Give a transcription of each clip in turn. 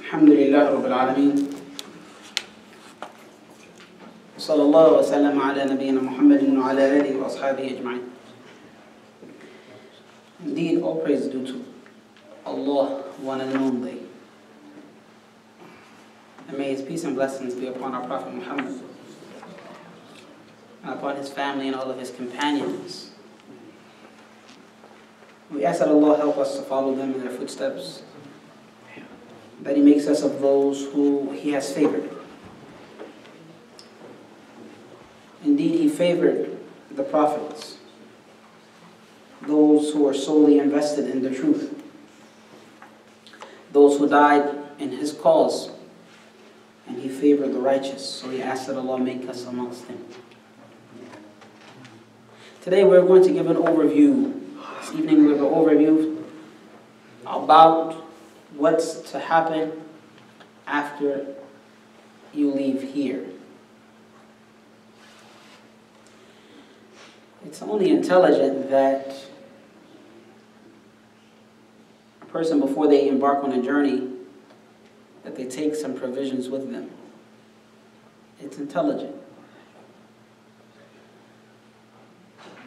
الحمد لله رب العالمين صلى الله وسلم على نبينا محمد وعلى آله وأصحابه أجمعين. Indeed, all praise is due to Allah, one and only. And may His peace and blessings be upon our Prophet Muhammad and upon his family and all of his companions. We ask that Allah help us to follow them in their footsteps, that He makes us of those who He has favored. Indeed, He favored the prophets, those who are solely invested in the truth, those who died in His cause, and He favored the righteous. So we ask that Allah make us amongst them. Today we're going to give an overview. This evening we have an overview about what's to happen after you leave here. It's only intelligent that a person, before they embark on a journey, that they take some provisions with them. It's intelligent.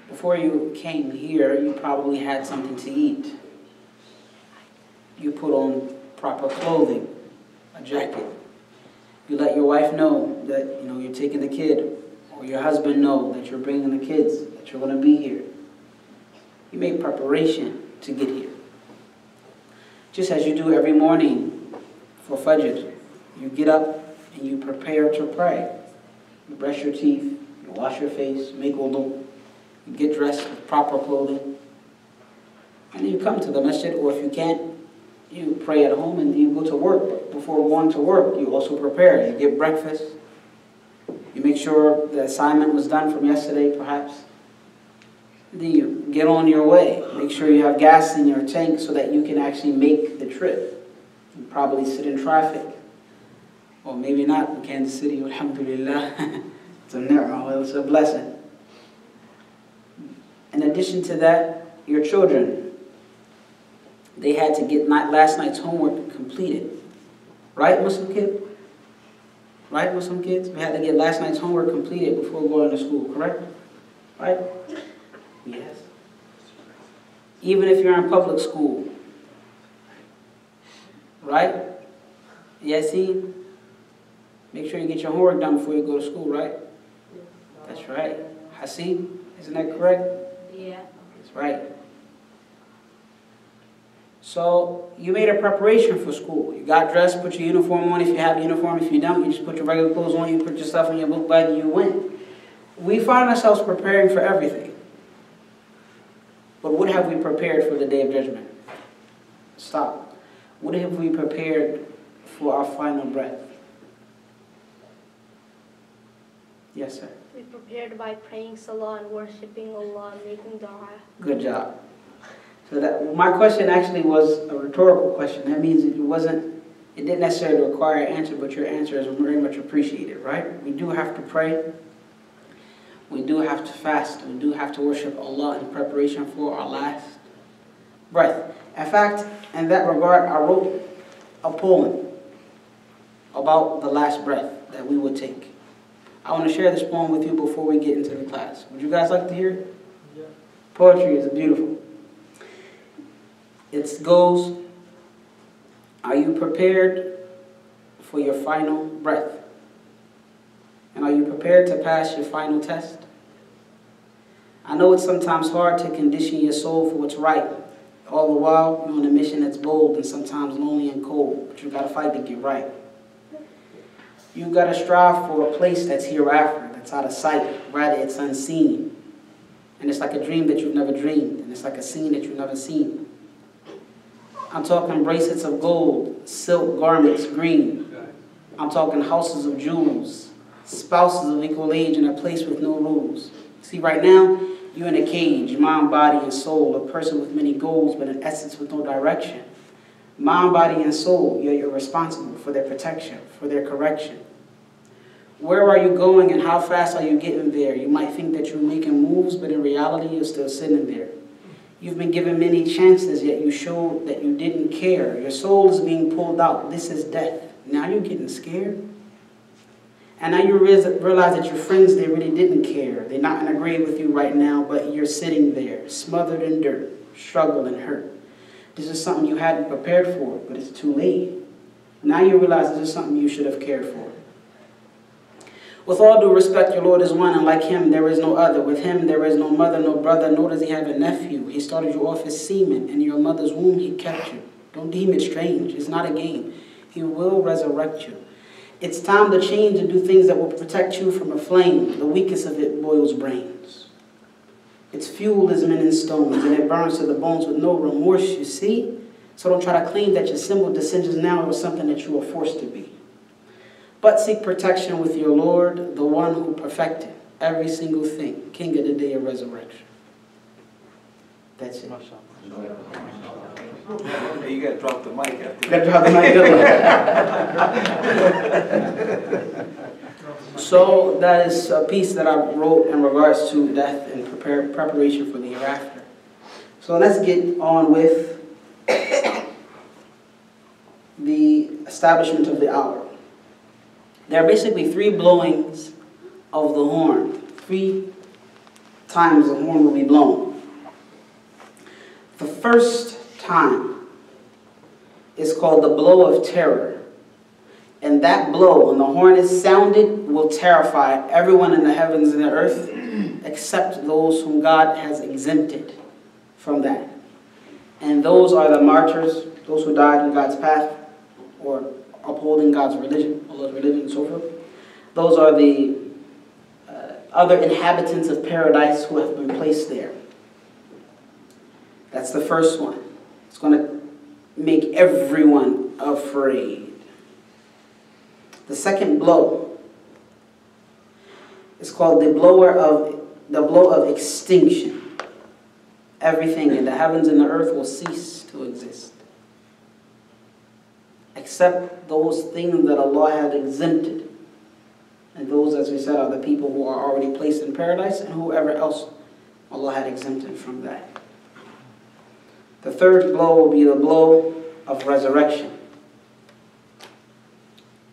Before you came here, you probably had something to eat. You put on proper clothing, a jacket. You let your wife know that you're taking the kid, or your husband know that you're bringing the kids, that you're going to be here. You make preparation to get here. Just as you do every morning for Fajr. You get up and you prepare to pray. You brush your teeth, you wash your face, make wudu, you get dressed with proper clothing, and then you come to the masjid, or if you can't, you pray at home and you go to work. But before going to work, you also prepare. You get breakfast. You make sure the assignment was done from yesterday, perhaps. And then you get on your way. Make sure you have gas in your tank so that you can actually make the trip. You probably sit in traffic. Or maybe not in Kansas City, alhamdulillah. It's a ni'mah, it's a blessing. In addition to that, your children, they had to get last night's homework completed. Right, Muslim kid? Right, Muslim kids? We had to get last night's homework completed before going to school, correct? Right? Yes. Even if you're in public school. Right? Yes, see? Make sure you get your homework done before you go to school, right? That's right. Hasib, isn't that correct? Yeah. That's right. So you made a preparation for school. You got dressed, put your uniform on if you have a uniform. If you don't, you just put your regular clothes on, you put your stuff in your book bag, and you went. We find ourselves preparing for everything. But what have we prepared for the Day of Judgment? Stop. What have we prepared for our final breath? Yes, sir. We prepared by praying salah and worshipping Allah and making dua. Good job. So my question actually was a rhetorical question. That means it didn't necessarily require an answer, but your answer is very much appreciated, right? We do have to pray. We do have to fast. We do have to worship Allah in preparation for our last breath. In fact, in that regard, I wrote a poem about the last breath that we would take. I want to share this poem with you before we get into the class. Would you guys like to hear it? Yeah. Poetry is beautiful. It goes, are you prepared for your final breath? And are you prepared to pass your final test? I know it's sometimes hard to condition your soul for what's right. All the while, you're on a mission that's bold and sometimes lonely and cold, but you've got to fight to get right. You've got to strive for a place that's hereafter, that's out of sight, rather it's unseen. And it's like a dream that you've never dreamed, and it's like a scene that you've never seen. I'm talking bracelets of gold, silk garments green. I'm talking houses of jewels, spouses of equal age in a place with no rules. See, right now, you're in a cage, mind, body, and soul, a person with many goals, but in essence with no direction. Mind, body, and soul, you're responsible for their protection, for their correction. Where are you going and how fast are you getting there? You might think that you're making moves, but in reality, you're still sitting there. You've been given many chances, yet you showed that you didn't care. Your soul is being pulled out. This is death. Now you're getting scared. And now you realize that your friends, they really didn't care. They're not in a grave with you right now, but you're sitting there, smothered in dirt, struggling, hurt. This is something you hadn't prepared for, but it's too late. Now you realize this is something you should have cared for. With all due respect, your Lord is one, and like him there is no other. With him there is no mother, no brother, nor does he have a nephew. He started you off as semen. In your mother's womb he kept you. Don't deem it strange. It's not a game. He will resurrect you. It's time to change and do things that will protect you from a flame. The weakest of it boils brains. Its fuel is men and stones, and it burns to the bones with no remorse, you see? So don't try to claim that your simple decisions now are something that you are forced to be. But seek protection with your Lord, the one who perfected every single thing, King of the day of resurrection. That's it. You got to drop the mic after You got to drop the mic. So that is a piece that I wrote in regards to death and preparation for the hereafter. So let's get on with the establishment of the hour. There are basically 3 blowings of the horn. 3 times the horn will be blown. The first time is called the blow of terror. And that blow, when the horn is sounded, will terrify everyone in the heavens and the earth, except those whom God has exempted from that. And those are the martyrs, those who died in God's path, or upholding God's religion, Allah's religion, and so forth. Those are the other inhabitants of paradise who have been placed there. That's the first one. It's going to make everyone afraid. The second blow is called the blow of extinction. Everything in the heavens and the earth will cease to exist, except those things that Allah had exempted. And those, as we said, are the people who are already placed in paradise and whoever else Allah had exempted from that. The third blow will be the blow of resurrection,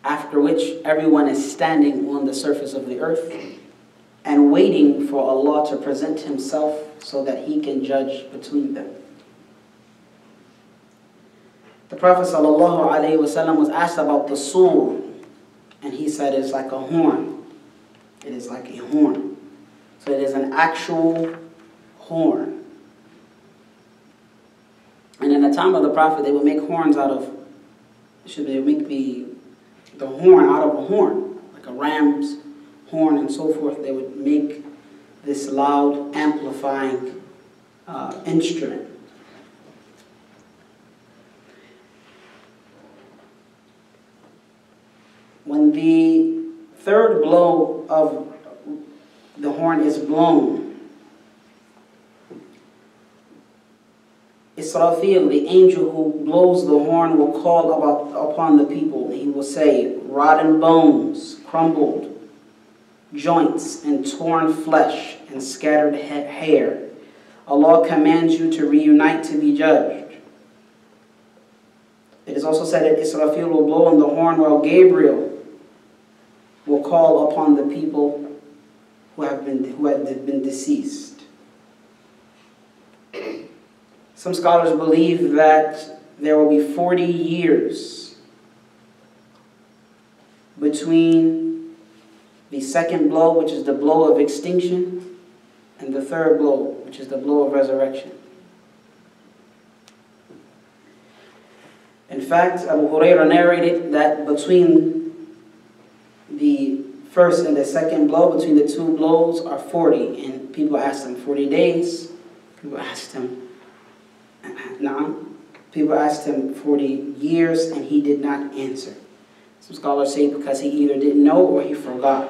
after which everyone is standing on the surface of the earth and waiting for Allah to present himself so that he can judge between them. The Prophet ﷺ was asked about the soul, and he said it's like a horn. It is like a horn. So it is an actual horn. And in the time of the Prophet, they would make horns out of, they would make the horn out of a horn, like a ram's horn and so forth. They would make this loud, amplifying instrument. When the third blow of the horn is blown, Israfil, the angel who blows the horn, will call upon the people. He will say, rotten bones, crumbled joints, and torn flesh, and scattered hair. Allah commands you to reunite to be judged. It is also said that Israfil will blow on the horn while Gabriel will call upon the people who had been deceased. Some scholars believe that there will be 40 years between the second blow, which is the blow of extinction, and the third blow, which is the blow of resurrection. In fact, Abu Hurairah narrated that between the first and the second blow, between the 2 blows, are 40. And people asked him, 40 days? People asked him, People asked him 40 years, and he did not answer. Some scholars say because he either didn't know or he forgot.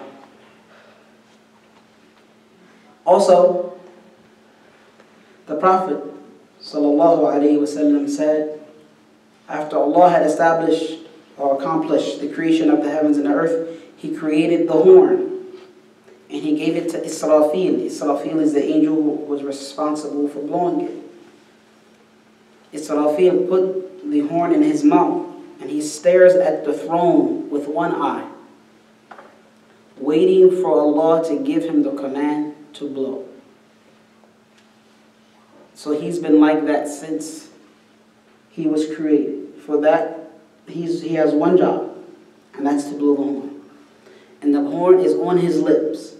Also, the Prophet ﷺ said, after Allah had established or accomplished the creation of the heavens and the earth, he created the horn, and he gave it to Israfil. Israfil is the angel who was responsible for blowing it. Israfil put the horn in his mouth, and he stares at the throne with one eye, waiting for Allah to give him the command to blow. So he's been like that since he was created. For that, he has one job, and that's to blow the horn. And the horn is on his lips.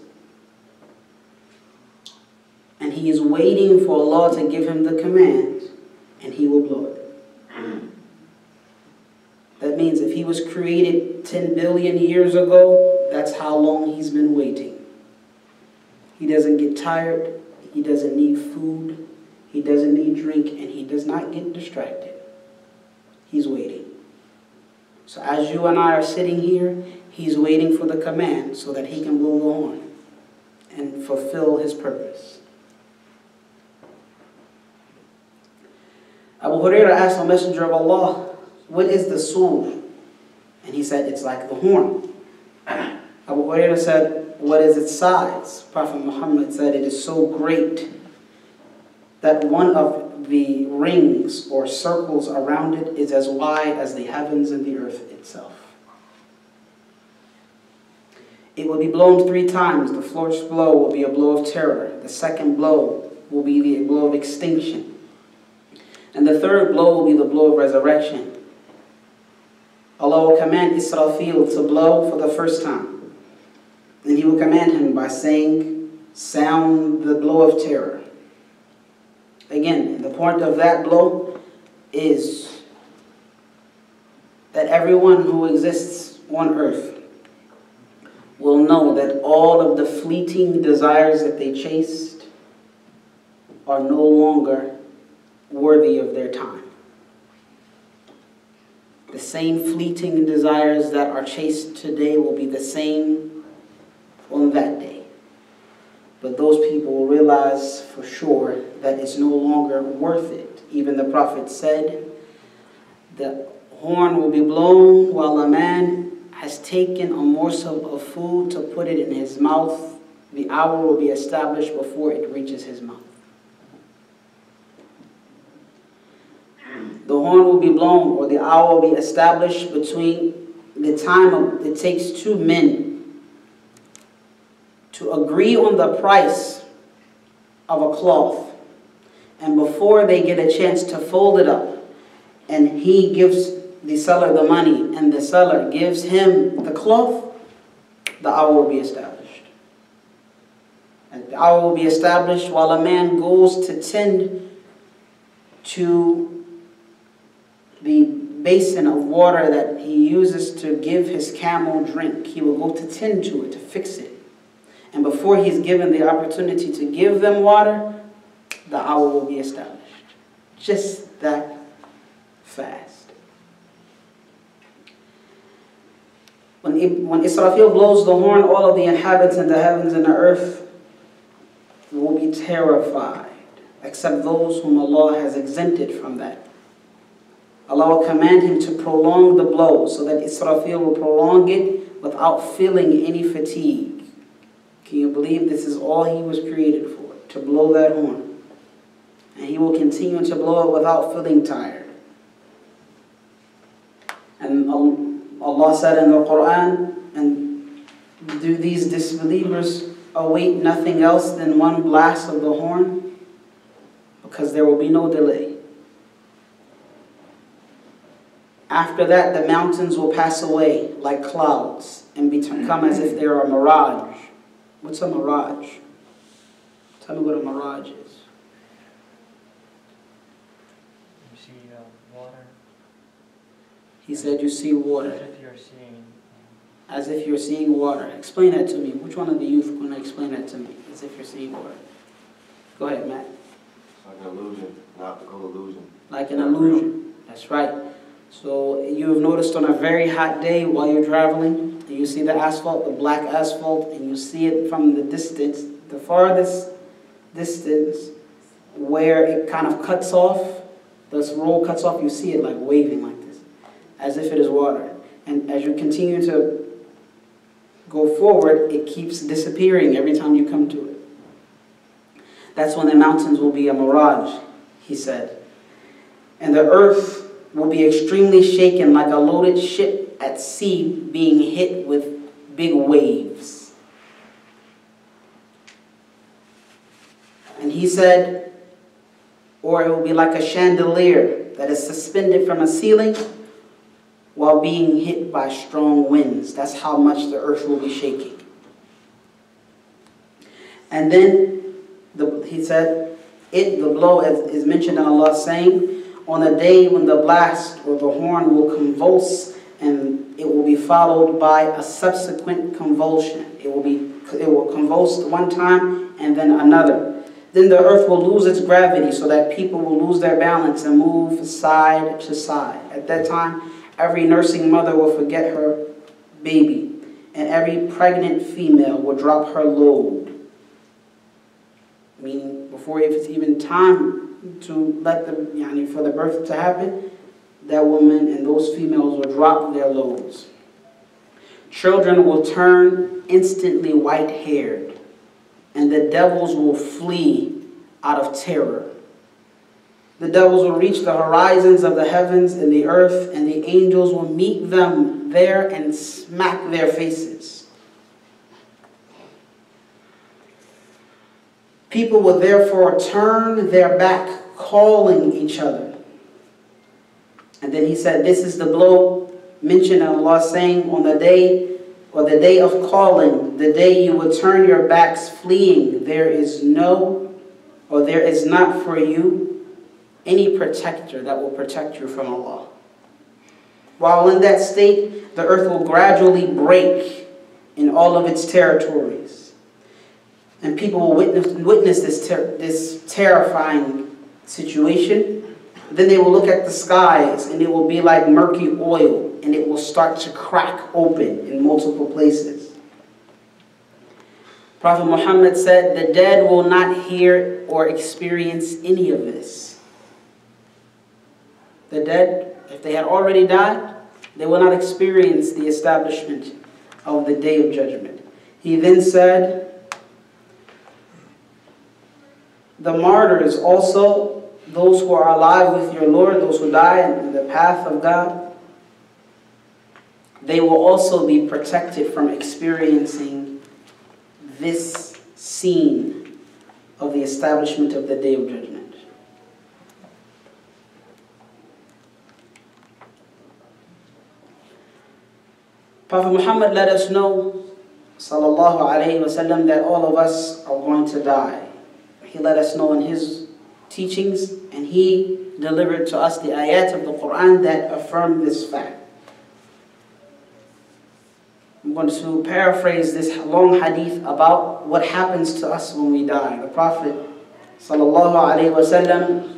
And he is waiting for Allah to give him the command, and he will blow it. That means if he was created 10 billion years ago, that's how long he's been waiting. He doesn't get tired, he doesn't need food, he doesn't need drink, and he does not get distracted. He's waiting. So as you and I are sitting here, he's waiting for the command so that he can blow the horn and fulfill his purpose. Abu Hurairah asked the Messenger of Allah, what is the sur? And he said, it's like the horn. Abu Hurairah said, what is its size? Prophet Muhammad said, it is so great that one of the rings or circles around it is as wide as the heavens and the earth itself. It will be blown 3 times. The first blow will be a blow of terror. The second blow will be the blow of extinction. And the third blow will be the blow of resurrection. Allah will command Israfil to blow for the first time. And he will command him by saying, sound the blow of terror. Again, the point of that blow is that everyone who exists on earth will know that all of the fleeting desires that they chased are no longer worthy of their time. The same fleeting desires that are chased today will be the same on that day. But those people will realize for sure that it's no longer worth it. Even the Prophet said, the horn will be blown while a man has taken a morsel of food to put it in his mouth. The hour will be established before it reaches his mouth. The horn will be blown, or the hour will be established between the time it takes 2 men to agree on the price of a cloth. And before they get a chance to fold it up, and he gives the seller the money, and the seller gives him the cloth, the hour will be established. And the hour will be established while a man goes to tend to the basin of water that he uses to give his camel drink. He will go to tend to it, to fix it. And before he's given the opportunity to give them water, the hour will be established. Just that fast. When Israfil blows the horn, all of the inhabitants in the heavens and the earth will be terrified, except those whom Allah has exempted from that. Allah will command him to prolong the blow so that Israfil will prolong it without feeling any fatigue. Can you believe this is all he was created for? To blow that horn. And he will continue to blow it without feeling tired. And Allah said in the Quran, and do these disbelievers await nothing else than one blast of the horn? Because there will be no delay. After that, the mountains will pass away like clouds and become as if they are a mirage. What's a mirage? Tell me what a mirage is. You see water. He said you see water. As if you're seeing. As if you're seeing water. Explain that to me. Which one of the youth going to explain that to me? As if you're seeing water. Go ahead, Matt. It's like an illusion, an optical illusion. Like an illusion. That's right. So you have noticed on a very hot day while you're traveling, and you see the asphalt, the black asphalt, and you see it from the distance, the farthest distance where it kind of cuts off, this roll cuts off, you see it like waving like this, as if it is water. And as you continue to go forward, it keeps disappearing every time you come to it. That's when the mountains will be a mirage, he said. And the earth will be extremely shaken like a loaded ship at sea being hit with big waves. And he said, or it will be like a chandelier that is suspended from a ceiling while being hit by strong winds. That's how much the earth will be shaking. And then he said, the blow is mentioned in Allah saying, on a day when the blast or the horn will convulse, and it will be followed by a subsequent convulsion. It will convulse one time and then another. Then the earth will lose its gravity so that people will lose their balance and move side to side. At that time, every nursing mother will forget her baby, and every pregnant female will drop her load. Meaning, before it's even time to let them, for the birth to happen, that woman and those females will drop their loads. Children will turn instantly white-haired, and the devils will flee out of terror. The devils will reach the horizons of the heavens and the earth, and the angels will meet them there and smack their faces. People will therefore turn their back, calling each other. And then he said, this is the blow mentioned in Allah saying, on the day, or the day of calling, the day you will turn your backs fleeing, there is not for you any protector that will protect you from Allah. While in that state, the earth will gradually break in all of its territories. And people will witness this terrifying situation. Then they will look at the skies, and it will be like murky oil, and it will start to crack open in multiple places. Prophet Muhammad said, the dead will not hear or experience any of this. The dead, if they had already died, they will not experience the establishment of the Day of Judgment. He then said, the martyrs also, those who are alive with your Lord, those who die in the path of God, they will also be protected from experiencing this scene of the establishment of the Day of Judgment. Prophet Muhammad let us know, sallallahu alayhi wasallam, that all of us are going to die. He let us know in his teachings, and he delivered to us the ayat of the Quran that affirm this fact. I'm going to paraphrase this long hadith about what happens to us when we die. The Prophet ﷺ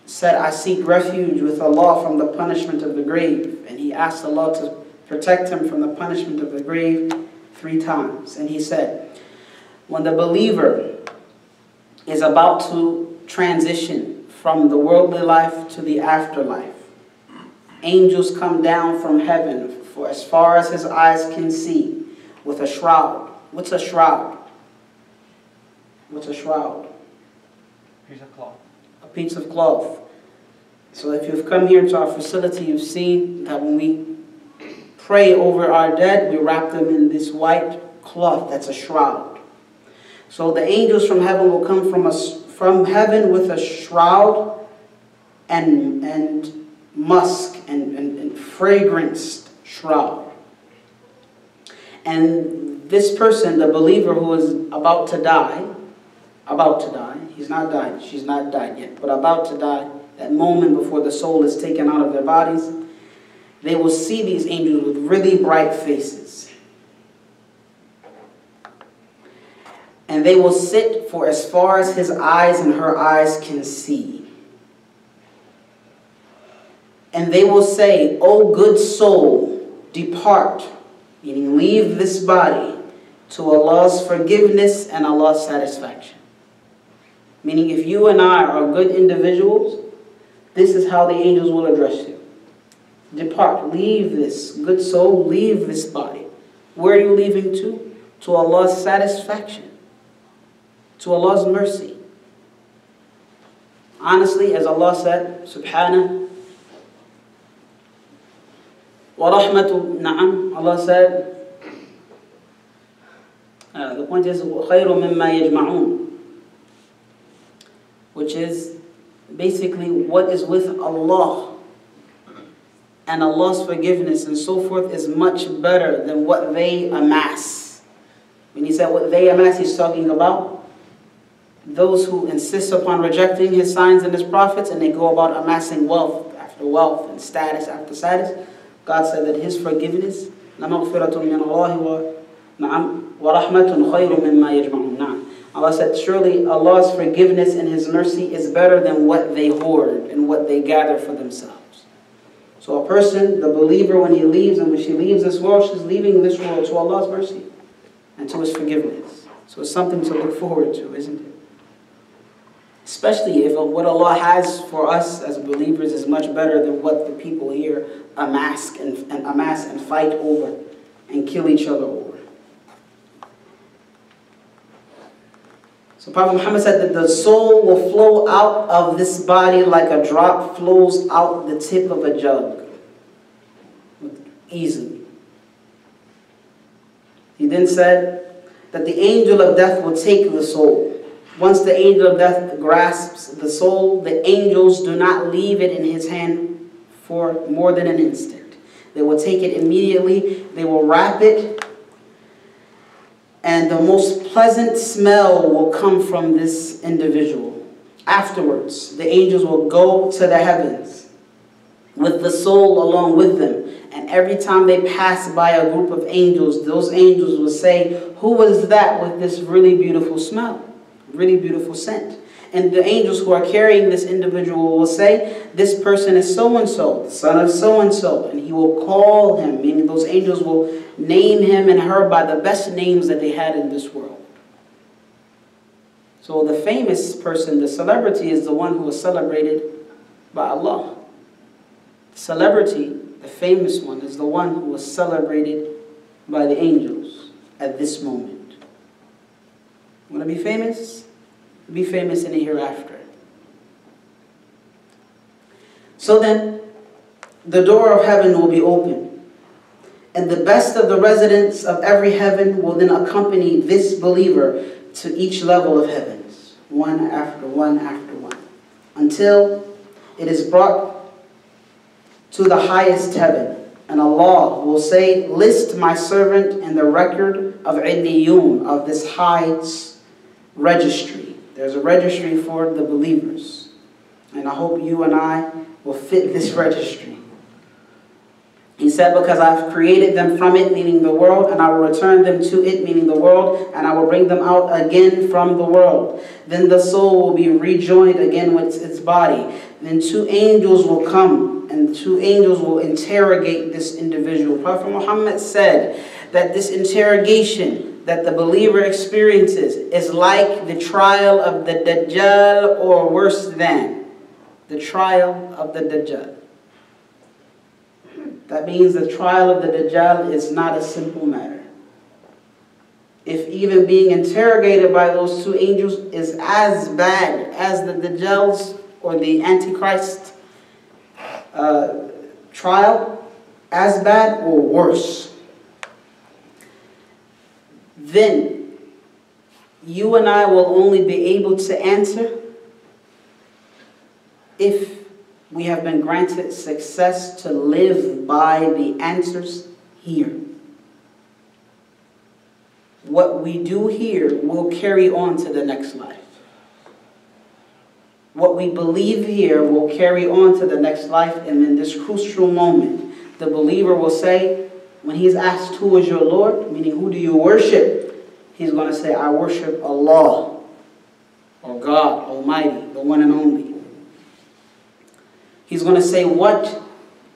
said, I seek refuge with Allah from the punishment of the grave. And he asked Allah to protect him from the punishment of the grave 3 times. And he said, when the believer is about to transition from the worldly life to the afterlife, angels come down from heaven for as far as his eyes can see with a shroud. What's a shroud? What's a shroud? Piece of cloth. A piece of cloth. So if you've come here to our facility, you've seen that when we pray over our dead, we wrap them in this white cloth. That's a shroud. So the angels from heaven will come from heaven with a shroud and musk and fragranced shroud. And this person, the believer who is about to die, he's not died, she's not died yet, but about to die, that moment before the soul is taken out of their bodies, they will see these angels with really bright faces. And they will sit for as far as his eyes and her eyes can see. And they will say, O good soul, depart, meaning leave this body, to Allah's forgiveness and Allah's satisfaction. Meaning if you and I are good individuals, this is how the angels will address you. Depart, leave this, good soul, leave this body. Where are you leaving to? To Allah's satisfaction. To Allah's mercy. Honestly, as Allah said, Subhanahu, وَرَحْمَةُ Na'am, Allah said, the point is, خَيْرٌ مِمَّا يَجْمَعُونَ, which is basically what is with Allah and Allah's forgiveness and so forth is much better than what they amass. When he said what they amass, he's talking about those who insist upon rejecting his signs and his prophets, and they go about amassing wealth after wealth and status after status. God said that his forgiveness, لَمَغْفِرَةٌ مِّنَ اللَّهِ وَرَحْمَةٌ خَيْرٌ مِّمَّا يَجْمَعُونَ. Allah said, surely Allah's forgiveness and his mercy is better than what they hoard and what they gather for themselves. So a person, the believer, when he leaves and when she leaves this world, she's leaving this world to Allah's mercy and to his forgiveness. So it's something to look forward to, isn't it? Especially if what Allah has for us as believers is much better than what the people here amass and fight over and kill each other over. So Prophet Muhammad said that the soul will flow out of this body like a drop flows out the tip of a jug. Easily. He then said that the angel of death will take the soul. Once the angel of death grasps the soul, the angels do not leave it in his hand for more than an instant. They will take it immediately, they will wrap it, and the most pleasant smell will come from this individual. Afterwards, the angels will go to the heavens with the soul along with them. And every time they pass by a group of angels, those angels will say, who was that with this really beautiful smell? Really beautiful scent. And the angels who are carrying this individual will say, this person is so-and-so, son of so-and-so. And he will call him, meaning those angels will name him and her by the best names that they had in this world. So the famous person, the celebrity, is the one who was celebrated by Allah. The celebrity, the famous one, is the one who was celebrated by the angels at this moment. Want to be famous? Be famous in the hereafter. So then, the door of heaven will be open, and the best of the residents of every heaven will then accompany this believer to each level of heavens, one after one after one, until it is brought to the highest heaven. And Allah will say, list my servant in the record of Illiyun, of this high registry. There's a registry for the believers. And I hope you and I will fit this registry. He said, because I've created them from it, meaning the world, and I will return them to it, meaning the world, and I will bring them out again from the world. Then the soul will be rejoined again with its body. Then two angels will come, and two angels will interrogate this individual. Prophet Muhammad said that this interrogation that the believer experiences is like the trial of the Dajjal, or worse than the trial of the Dajjal. That means the trial of the Dajjal is not a simple matter. If even being interrogated by those two angels is as bad as the Dajjal's or the Antichrist trial, as bad or worse, then you and I will only be able to answer if we have been granted success to live by the answers here. What we do here will carry on to the next life. What we believe here will carry on to the next life, and in this crucial moment, the believer will say, when he's asked, who is your Lord? Meaning, who do you worship? He's going to say, I worship Allah, or God Almighty, the one and only. He's going to say, what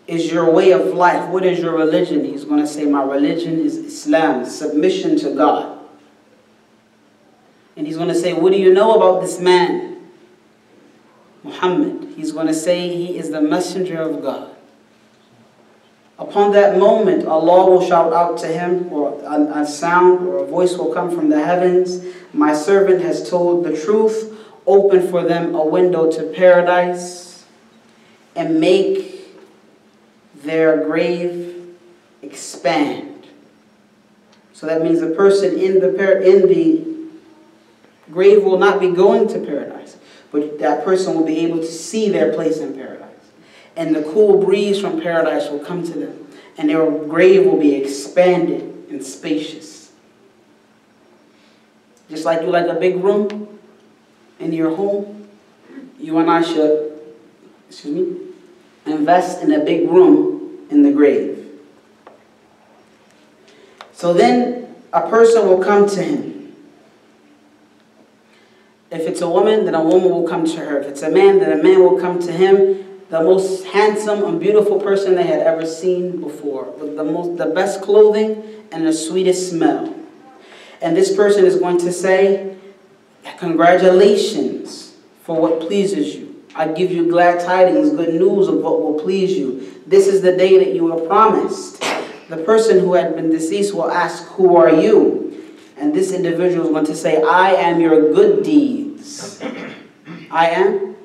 is your way of life? What is your religion? He's going to say, my religion is Islam, submission to God. And he's going to say, what do you know about this man, Muhammad? He's going to say, he is the messenger of God. Upon that moment, Allah will shout out to him, or a sound or a voice will come from the heavens. My servant has told the truth. open for them a window to paradise and make their grave expand. So that means the person in the grave will not be going to paradise, but that person will be able to see their place in paradise. And the cool breeze from paradise will come to them, and their grave will be expanded and spacious. Just like you like a big room in your home, you and I should, invest in a big room in the grave. So then a person will come to him. If it's a woman, then a woman will come to her. If it's a man, then a man will come to him. The most handsome and beautiful person they had ever seen before, with the best clothing and the sweetest smell. And this person is going to say, congratulations for what pleases you. I give you glad tidings, good news of what will please you. This is the day that you were promised. The person who had been deceased will ask, who are you? And this individual is going to say, I am your good deeds. I am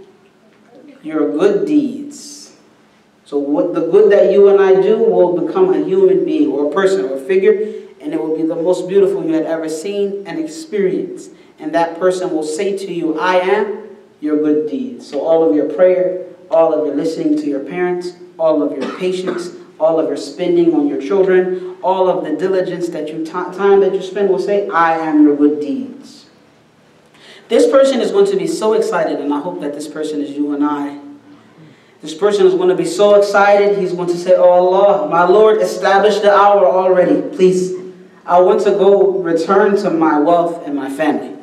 your good deeds. So what the good that you and I do will become a human being or a person or a figure, and it will be the most beautiful you had ever seen and experienced. And that person will say to you, I am your good deeds. So all of your prayer, all of your listening to your parents, all of your patience, all of your spending on your children, all of the diligence that you time that you spend will say, I am your good deeds. This person is going to be so excited, and I hope that this person is you and I. This person is going to be so excited, he's going to say, oh Allah, my Lord, establish the hour already. Please, I want to go return to my wealth and my family.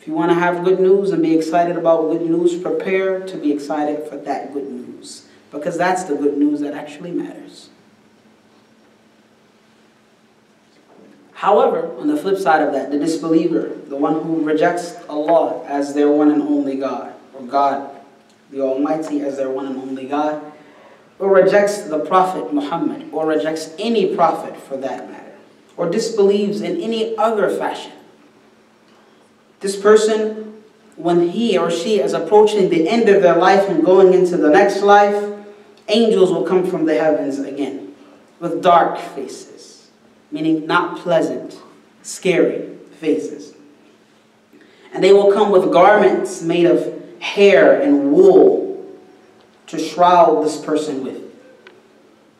If you want to have good news and be excited about good news, prepare to be excited for that good news. Because that's the good news that actually matters. However, on the flip side of that, the disbeliever, the one who rejects Allah as their one and only God, or God, the Almighty as their one and only God, or rejects the Prophet Muhammad, or rejects any prophet for that matter, or disbelieves in any other fashion. This person, when he or she is approaching the end of their life and going into the next life, angels will come from the heavens again with dark faces, meaning not pleasant, scary faces. And they will come with garments made of hair and wool to shroud this person with.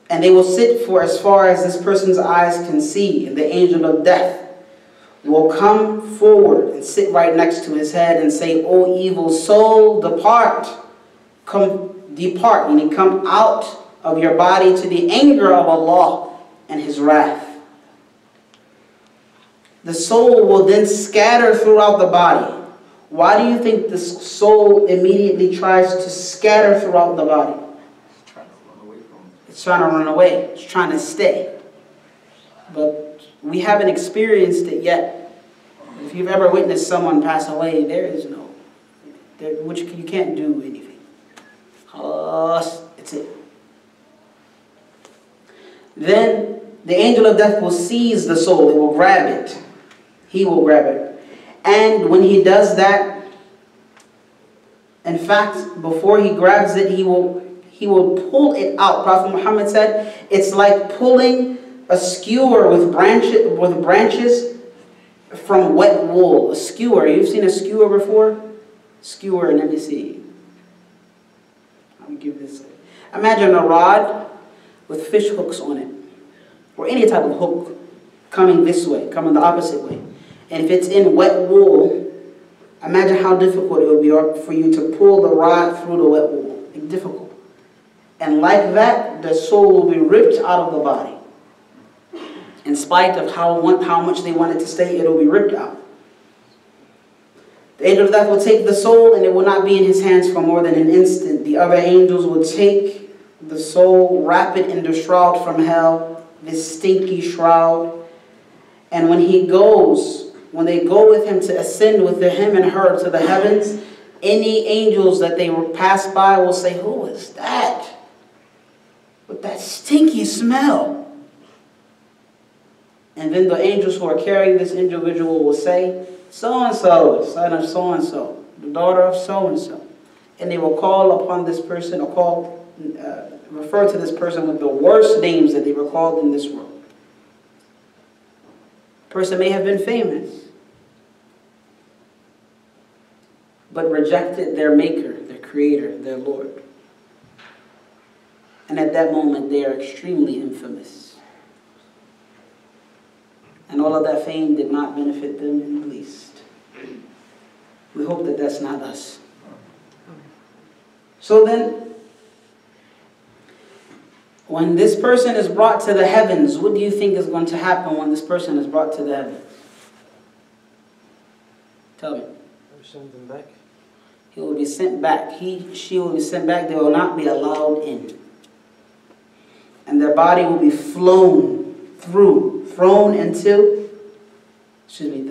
And they will sit for as far as this person's eyes can see, and the angel of death will come forward and sit right next to his head and say, O evil soul, depart. Depart, meaning come out of your body to the anger of Allah and His wrath. The soul will then scatter throughout the body. Why do you think the soul immediately tries to scatter throughout the body? It's trying to run away from it. It's trying to run away. It's trying to stay. But we haven't experienced it yet. If you've ever witnessed someone pass away, there is no, which you can't do anything. It's it. Then the angel of death will seize the soul. It will grab it. He will grab it. And when he does that, in fact, before he grabs it, he will pull it out. Prophet Muhammad said, it's like pulling a skewer with branches from wet wool. A skewer. You've seen a skewer before? Skewer, let me see. Let me give this. Imagine a rod with fish hooks on it, or any type of hook coming this way, coming the opposite way. And if it's in wet wool, imagine how difficult it would be for you to pull the rod through the wet wool. It's difficult. And like that, the soul will be ripped out of the body. In spite of how much they want it to stay, it will be ripped out. The angel of death will take the soul, and it will not be in his hands for more than an instant. The other angels will take the soul, wrap it in the shroud from hell, this stinky shroud. And when they go with him to ascend with him and her to the heavens, any angels that they pass by will say, who is that? With that stinky smell. And then the angels who are carrying this individual will say, so-and-so, son of so-and-so, the daughter of so-and-so. And they will call upon this person, or refer to this person with the worst names that they were called in this world. Person may have been famous, but rejected their maker, their creator, their Lord. And at that moment, they are extremely infamous. And all of that fame did not benefit them in the least. We hope that that's not us. So then, when this person is brought to the heavens, what do you think is going to happen when this person is brought to the heavens? Tell me. Send them back. He will be sent back. She will be sent back. They will not be allowed in. And their body will be the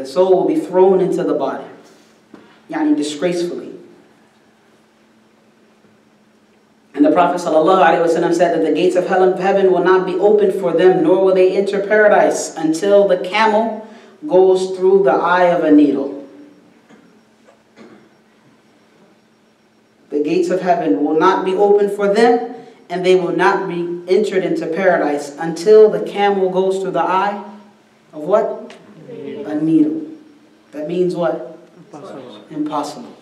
soul will be thrown into the body. Yani disgracefully. And the Prophet ﷺ said that the gates of heaven will not be opened for them, nor will they enter paradise until the camel goes through the eye of a needle. The gates of heaven will not be opened for them, and they will not be entered into paradise until the camel goes through the eye of what? A needle. That means what? Impossible. Impossible.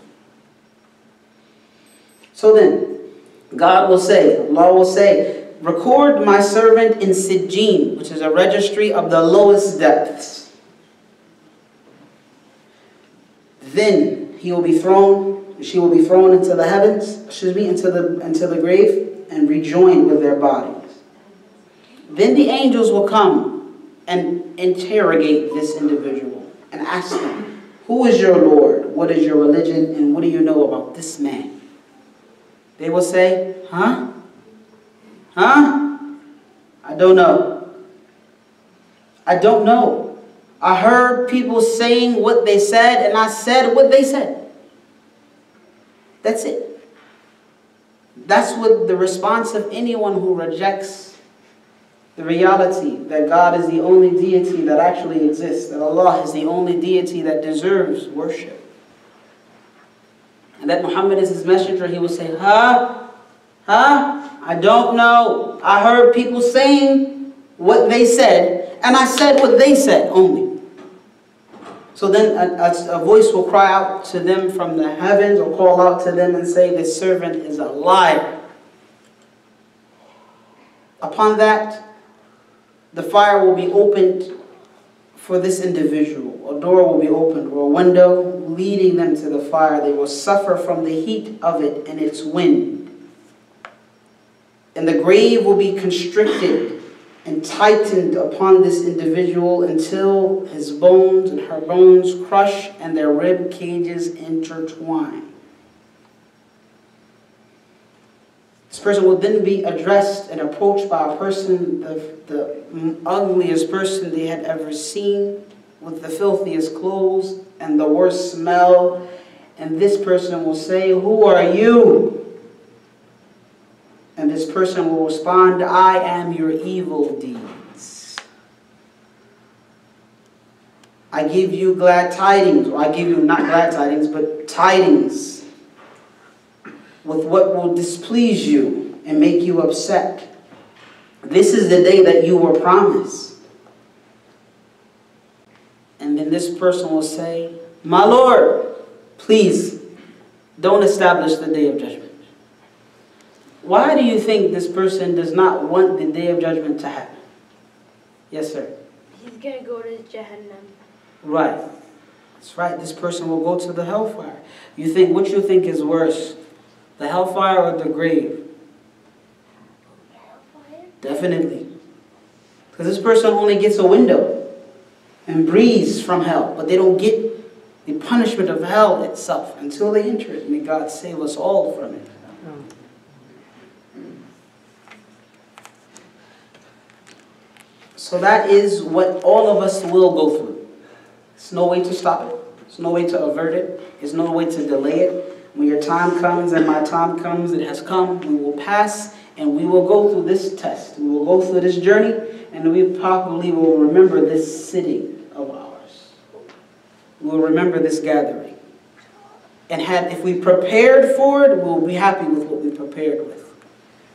So then, God will say, Allah will say, record my servant in Sijjeen, which is a registry of the lowest depths. Then she will be thrown into the heavens, into the grave, and rejoined with their bodies. Then the angels will come and interrogate this individual and ask them, who is your Lord? What is your religion? And what do you know about this man? They will say, huh? I don't know. I don't know. I heard people saying what they said, and I said what they said. That's it. That's what the response of anyone who rejects the reality that God is the only deity that actually exists, that Allah is the only deity that deserves worship, and that Muhammad is his messenger. He will say, I don't know. I heard people saying what they said, and I said what they said only. So then a voice will cry out to them from the heavens, or call out to them and say, this servant is a liar. Upon that, the fire will be opened for this individual. A door will be opened, or a window leading them to the fire. They will suffer from the heat of it and its wind. And the grave will be constricted and tightened upon this individual until his bones and her bones crush and their rib cages intertwine. This person will then be addressed and approached by a person, the ugliest person they had ever seen, with the filthiest clothes and the worst smell. And this person will say, who are you? And this person will respond, I am your evil deeds. I give you glad tidings, or I give you not glad tidings, but tidings with what will displease you and make you upset. This is the day that you were promised. And then this person will say, my Lord, please don't establish the day of judgment. Why do you think this person does not want the day of judgment to happen? Yes, sir. He's going to go to Jahannam. Right. That's right. This person will go to the hellfire. What you think is worse? The hellfire or the grave? Hellfire? Definitely. Because this person only gets a window and breathes from hell, but they don't get the punishment of hell itself until they enter it. May God save us all from it. So that is what all of us will go through. There's no way to stop it. There's no way to avert it. There's no way to delay it. When your time comes and my time comes, it has come. We will pass and we will go through this test. We will go through this journey, And we probably will remember this sitting of ours. We'll remember this gathering. And if we prepared for it, we'll be happy with what we prepared with.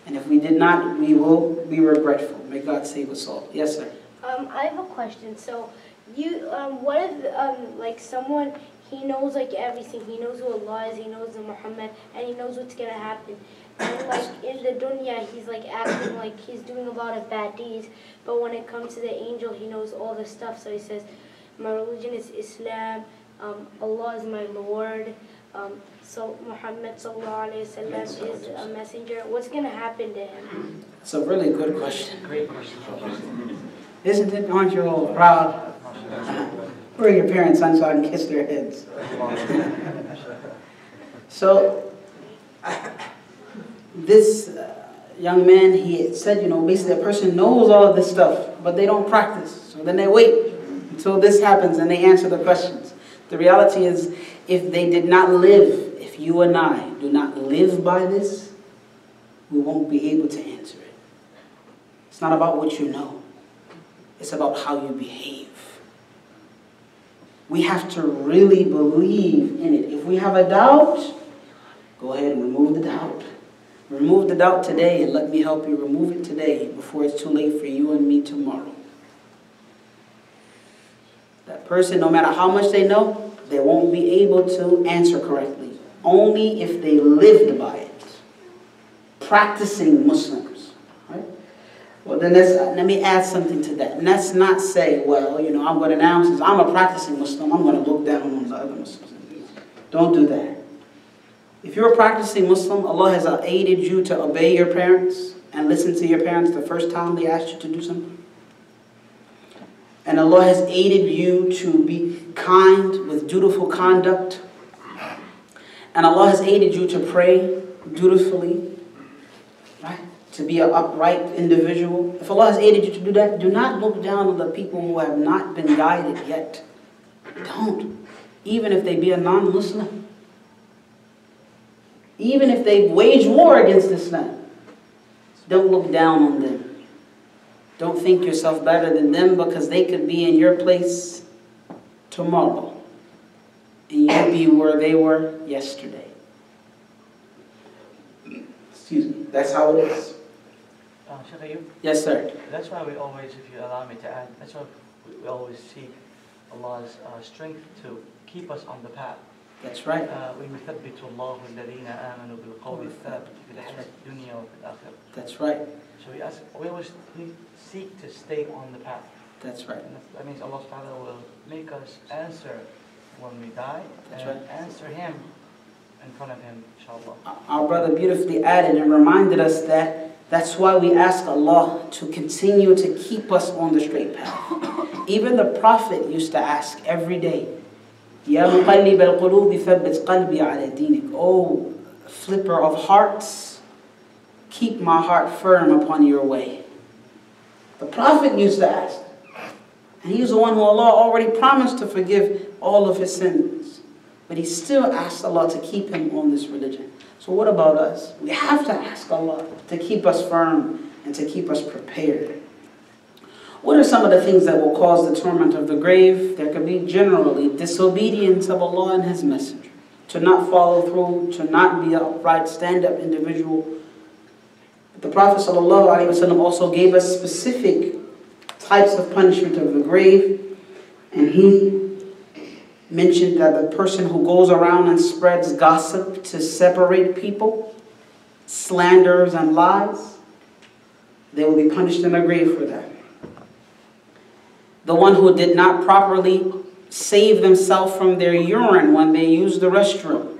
And if we did not, we will be regretful. May God save us all. Yes, sir. I have a question. So, what if like someone, he knows like everything. He knows who Allah is. He knows the Muhammad, and he knows what's gonna happen. And like in the dunya, he's like acting like he's doing a lot of bad deeds. But when it comes to the angel, he knows all the stuff. So he says, "My religion is Islam. Allah is my Lord. So Muhammad sallallahu alaihi wasallam is a messenger." What's gonna happen to him? It's a really good question. Great question. Isn't it? Aren't you all proud? Where are your parents, son, so I can kiss their heads? So, this young man, he said, basically a person knows all of this stuff, but they don't practice. So then they wait until this happens and they answer the questions. The reality is, if they did not live, if you and I do not live by this, we won't be able to answer it. It's not about what you know. It's about how you behave. We have to really believe in it. If we have a doubt, go ahead and remove the doubt. Remove the doubt today and let me help you remove it today before it's too late for you and me tomorrow. That person, no matter how much they know, they won't be able to answer correctly. Only if they lived by it. Practicing Muslims. Right? Well, then let me add something to that. And let's not say, well, I'm going to now, since I'm a practicing Muslim, I'm going to look down on the other Muslims. Don't do that. If you're a practicing Muslim, Allah has aided you to obey your parents and listen to your parents the first time they asked you to do something. And Allah has aided you to be kind with dutiful conduct. And Allah has aided you to pray dutifully, right? To be an upright individual. If Allah has aided you to do that, do not look down on the people who have not been guided yet. Don't. Even if they be a non-Muslim. Even if they wage war against Islam. Don't look down on them. Don't think yourself better than them because they could be in your place tomorrow. And you'll be where they were yesterday. Excuse me. That's how it is. Sheikh Ayub? Yes, sir. That's why we always, if you allow me to add, that's why we always seek Allah's strength to keep us on the path. That's right. وَيُثَبِّتُ اللَّهُ الَّذِينَ آمَنُوا بِالْقَوْلِ الثَّابِتِ فِي الْحَيَاةِ الدُّنْيَا وَفِي الْآخِرَةِ. That's right. So we always seek to stay on the path. That's right. And that means Allah subhanahu wa ta'ala will make us answer when we die. That's and right. answer Him in front of Him, inshallah. Our brother beautifully added and reminded us that that's why we ask Allah to continue to keep us on the straight path. Even the Prophet used to ask every day, Ya muqallib al-qulubi thabbit qalbi ala dinik. Oh, flipper of hearts, keep my heart firm upon your way. The Prophet used to ask. And he's the one who Allah already promised to forgive all of his sins. But he still asked Allah to keep him on this religion. So what about us? We have to ask Allah to keep us firm and to keep us prepared. What are some of the things that will cause the torment of the grave? There could be generally disobedience of Allah and His Messenger. To not follow through, to not be an upright, stand-up individual. The Prophet ﷺ also gave us specific types of punishment of the grave. And he mentioned that the person who goes around and spreads gossip to separate people, slanders and lies, they will be punished in the grave for that. The one who did not properly save themselves from their urine when they use the restroom.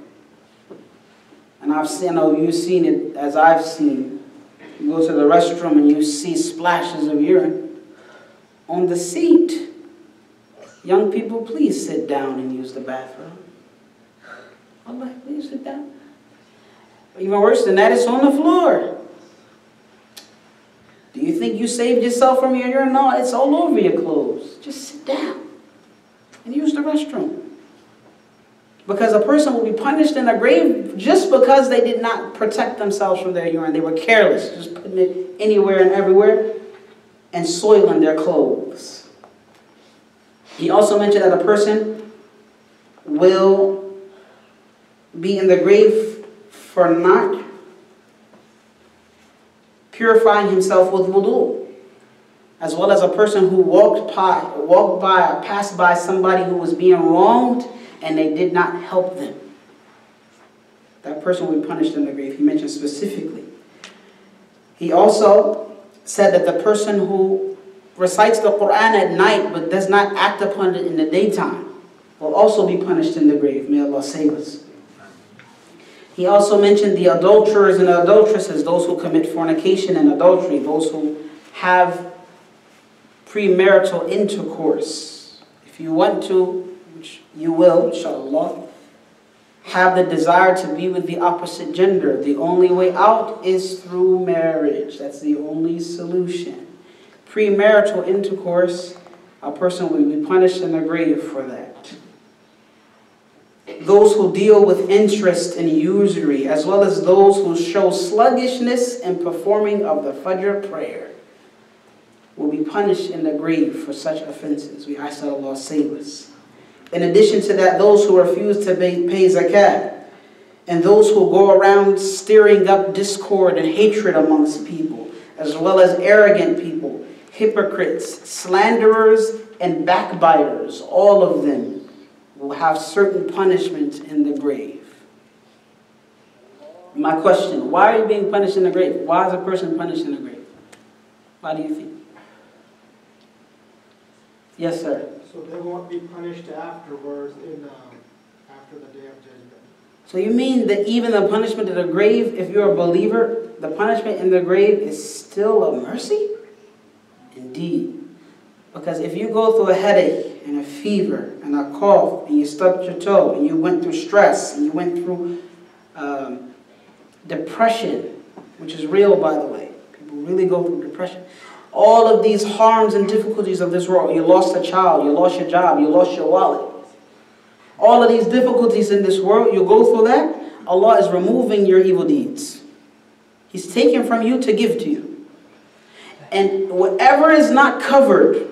And I know you've seen it as I've seen. You go to the restroom and you see splashes of urine on the seat. Young people, please sit down and use the bathroom. Allah, please sit down. Even worse than that, it's on the floor. Do you think you saved yourself from your urine? No, it's all over your clothes. Just sit down and use the restroom. Because a person will be punished in a grave just because they did not protect themselves from their urine. They were careless, just putting it anywhere and everywhere. and soil in their clothes. He also mentioned that a person will be in the grave for not purifying himself with wudu, as well as a person who walked by or passed by somebody who was being wronged and they did not help them. That person will be punished in the grave. He mentioned specifically. He also said that the person who recites the Quran at night but does not act upon it in the daytime will also be punished in the grave. May Allah save us. He also mentioned the adulterers and adulteresses, those who commit fornication and adultery, those who have premarital intercourse. If you want to, which you will, inshallah, have the desire to be with the opposite gender, the only way out is through marriage. That's the only solution. Premarital intercourse, a person will be punished in the grave for that. Those who deal with interest and usury, as well as those who show sluggishness in performing of the Fajr prayer, will be punished in the grave for such offenses. We ask that Allah save us. In addition to that, those who refuse to pay zakat, and those who go around stirring up discord and hatred amongst people, as well as arrogant people, hypocrites, slanderers, and backbiters, all of them will have certain punishments in the grave. My question, why are you being punished in the grave? Why is a person punished in the grave? Why do you think? Yes, sir. So they won't be punished afterwards after the Day of Judgment. So you mean that even the punishment in the grave, if you're a believer, the punishment in the grave is still a mercy? Indeed. Because if you go through a headache and a fever and a cough and you stubbed your toe and you went through stress and you went through depression, which is real, by the way. People really go through depression. All of these harms and difficulties of this world. You lost a child, you lost your job, you lost your wallet. All of these difficulties in this world, you go through that. Allah is removing your evil deeds. He's taking from you to give to you. And whatever is not covered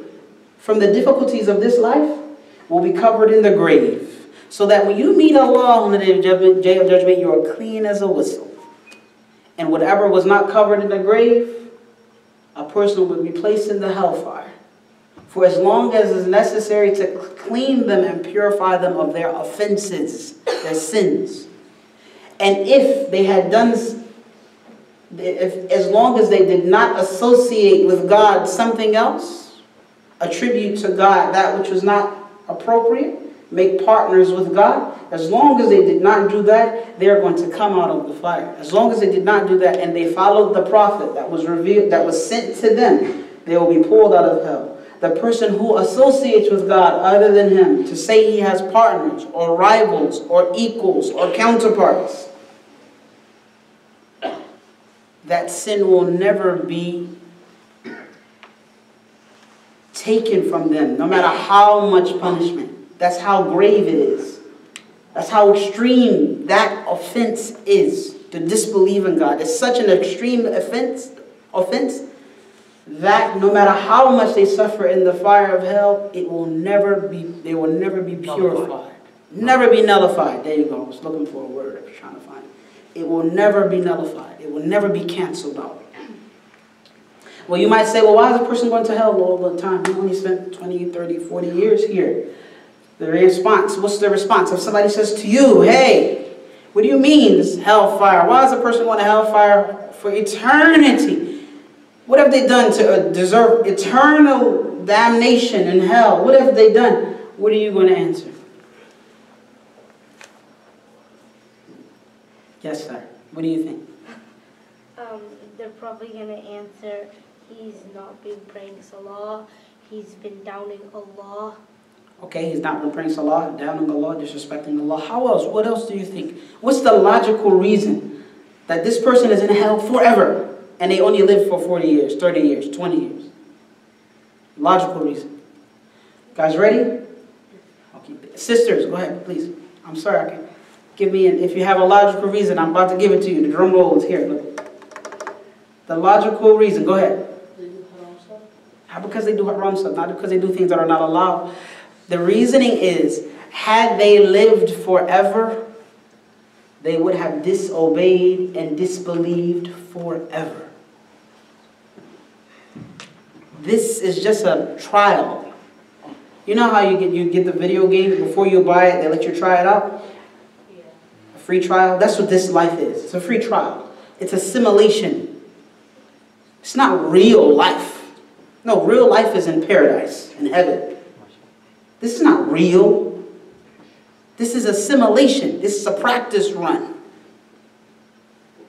from the difficulties of this life will be covered in the grave. So that when you meet Allah on the Day of Judgment, you are clean as a whistle. And whatever was not covered in the grave, a person will be placed in the hellfire for as long as is necessary to clean them and purify them of their offenses, their sins. And if they had done, as long as they did not associate with God something else, attribute to God that which was not appropriate, make partners with God, as long as they did not do that, they are going to come out of the fire. As long as they did not do that and they followed the prophet that was revealed, that was sent to them, they will be pulled out of hell. The person who associates with God other than Him to say he has partners or rivals or equals or counterparts, that sin will never be taken from them, no matter how much punishment. That's how grave it is. That's how extreme that offense is, to disbelieve in God. It's such an extreme offense that no matter how much they suffer in the fire of hell, they will never be purified. Never be nullified. There you go. I was looking for a word. I was trying to find it. It will never be nullified. It will never be canceled out. Well, you might say, well, why is a person going to hell all the time? He only spent 20, 30, 40 years here. The response, what's the response? If somebody says to you, hey, what do you mean this hellfire? Why does a person want a hellfire for eternity? What have they done to deserve eternal damnation in hell? What have they done? What are you going to answer? Yes, sir. What do you think? They're probably going to answer, he's not been praying Salah, he's been downing Allah. Okay, he's not been praying Salah, downing Allah, disrespecting Allah. How else? What else do you think? What's the logical reason that this person is in hell forever and they only live for 40 years, 30 years, 20 years? Logical reason. Guys ready? Okay. Sisters, go ahead, please. I'm sorry, I can give me if you have a logical reason, I'm about to give it to you. The drum roll is here. Look. The logical reason, go ahead. Not because they do haram stuff, not because they do things that are not allowed. The reasoning is, had they lived forever, they would have disobeyed and disbelieved forever. This is just a trial. You know how you get the video game, before you buy it, they let you try it out? A free trial? That's what this life is. It's a free trial. It's a simulation. It's not real life. No, real life is in paradise, in heaven. This is not real. This is a simulation. This is a practice run.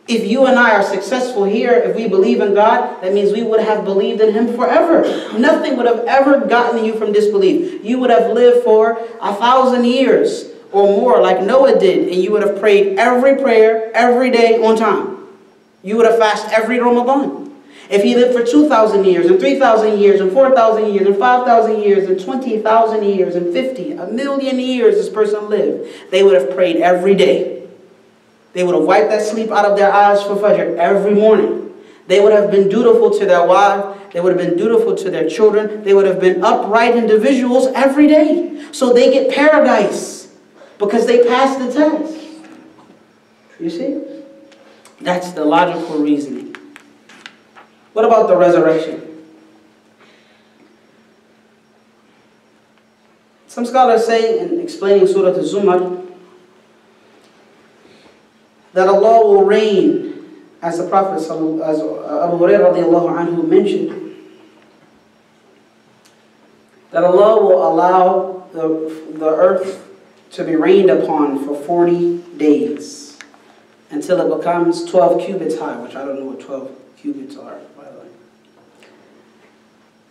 If you and I are successful here, if we believe in God, that means we would have believed in Him forever. Nothing would have ever gotten you from disbelief. You would have lived for 1,000 years or more like Noah did, and you would have prayed every prayer, every day on time. You would have fasted every Ramadan. If he lived for 2,000 years, and 3,000 years, and 4,000 years, and 5,000 years, and 20,000 years, and 50, 1,000,000 years this person lived, they would have prayed every day. They would have wiped that sleep out of their eyes for Fajr every morning. They would have been dutiful to their wives. They would have been dutiful to their children. They would have been upright individuals every day. So they get paradise because they passed the test. You see? That's the logical reasoning. What about the resurrection? Some scholars say, in explaining Surah Al-Zumar, that Allah will reign, as the Prophet, as Abu Hurairah radiallahu anhu mentioned, that Allah will allow the earth to be rained upon for 40 days until it becomes 12 cubits high, which I don't know what 12 cubits are, by the way.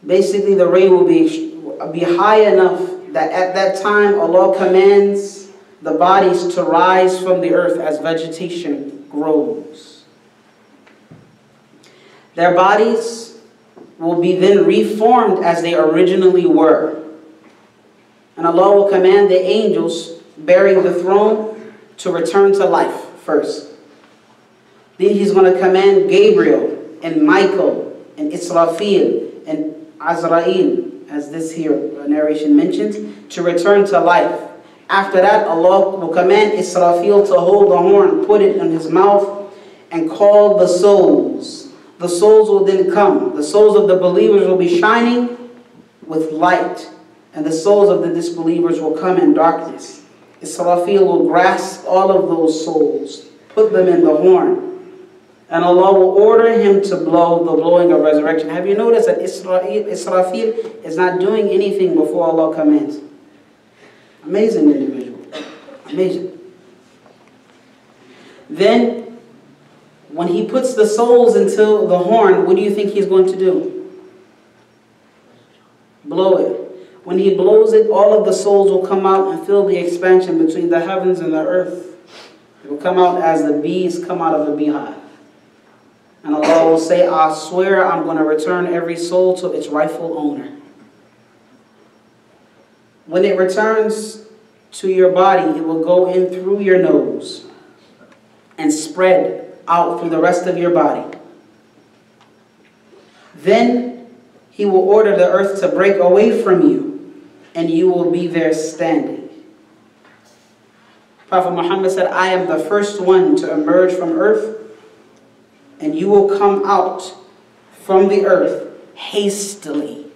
Basically, the rain will be high enough that at that time Allah commands the bodies to rise from the earth as vegetation grows. Their bodies will be then reformed as they originally were. And Allah will command the angels bearing the throne to return to life first. Then He's going to command Gabriel and Michael and Israfil and Azrael, as this here narration mentions, to return to life. After that, Allah will command Israfil to hold the horn, put it in his mouth, and call the souls. The souls will then come. The souls of the believers will be shining with light, and the souls of the disbelievers will come in darkness. Israfil will grasp all of those souls, put them in the horn, and Allah will order him to blow the blowing of resurrection. Have you noticed that Israfil is not doing anything before Allah commands? Amazing individual. Amazing. Then, when he puts the souls into the horn, what do you think he's going to do? Blow it. When he blows it, all of the souls will come out and fill the expansion between the heavens and the earth. It will come out as the bees come out of a beehive. And Allah will say, I swear I'm going to return every soul to its rightful owner. When it returns to your body, it will go in through your nose and spread out through the rest of your body. Then He will order the earth to break away from you, and you will be there standing. Prophet Muhammad said, I am the first one to emerge from earth, and you will come out from the earth hastily.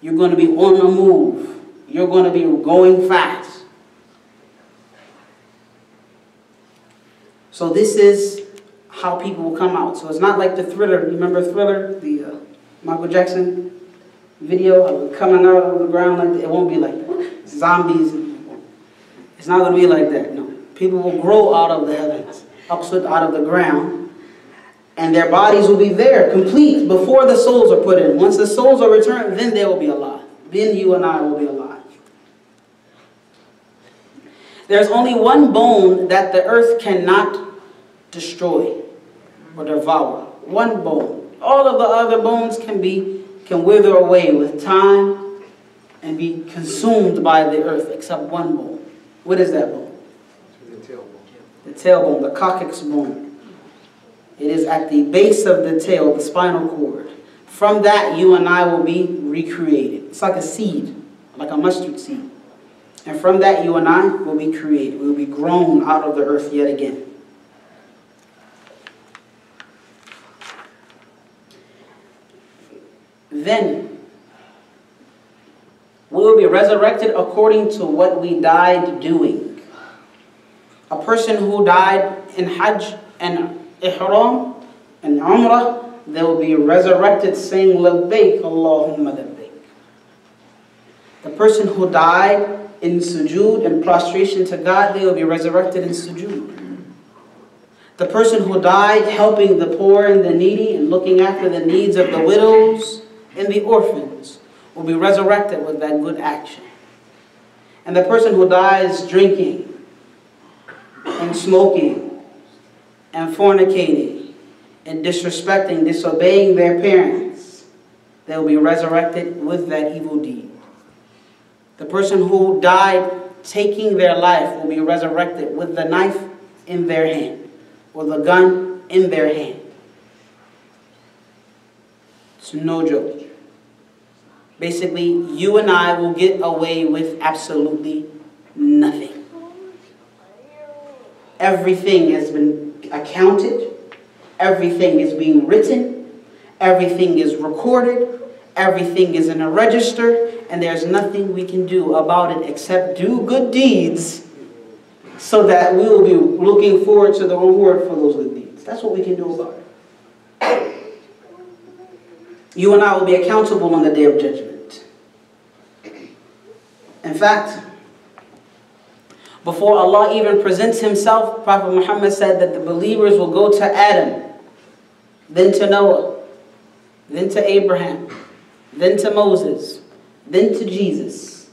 You're going to be on the move. You're going to be going fast. So this is how people will come out. So it's not like the Thriller. You remember Thriller? The Michael Jackson video of coming out of the ground like that? It won't be like that. Zombies. It's not going to be like that. No. People will grow out of the heavens, out of the ground. And their bodies will be there, complete, before the souls are put in. Once the souls are returned, then they will be alive. Then you and I will be alive. There's only one bone that the earth cannot destroy or devour. One bone. All of the other bones can wither away with time and be consumed by the earth, except one bone. What is that bone? The tailbone. The tailbone, the coccyx bone. It is at the base of the tail, the spinal cord. From that, you and I will be recreated. It's like a seed, like a mustard seed. And from that, you and I will be created. We will be grown out of the earth yet again. Then, we will be resurrected according to what we died doing. A person who died in Hajj and Ihram and Umrah, they will be resurrected saying, Labbaik Allahumma labbaik. The person who died in sujood and prostration to God, they will be resurrected in sujood. The person who died helping the poor and the needy and looking after the needs of the widows and the orphans will be resurrected with that good action. And the person who dies drinking and smoking and fornicating and disrespecting, disobeying their parents, they will be resurrected with that evil deed. The person who died taking their life will be resurrected with the knife in their hand or the gun in their hand. It's no joke. Basically, you and I will get away with absolutely nothing. Everything has been accounted. Everything is being written. Everything is recorded. Everything is in a register. And there's nothing we can do about it except do good deeds so that we will be looking forward to the reward for those good deeds. That's what we can do about it. You and I will be accountable on the Day of Judgment. In fact, before Allah even presents Himself, Prophet Muhammad said that the believers will go to Adam, then to Noah, then to Abraham, then to Moses, then to Jesus.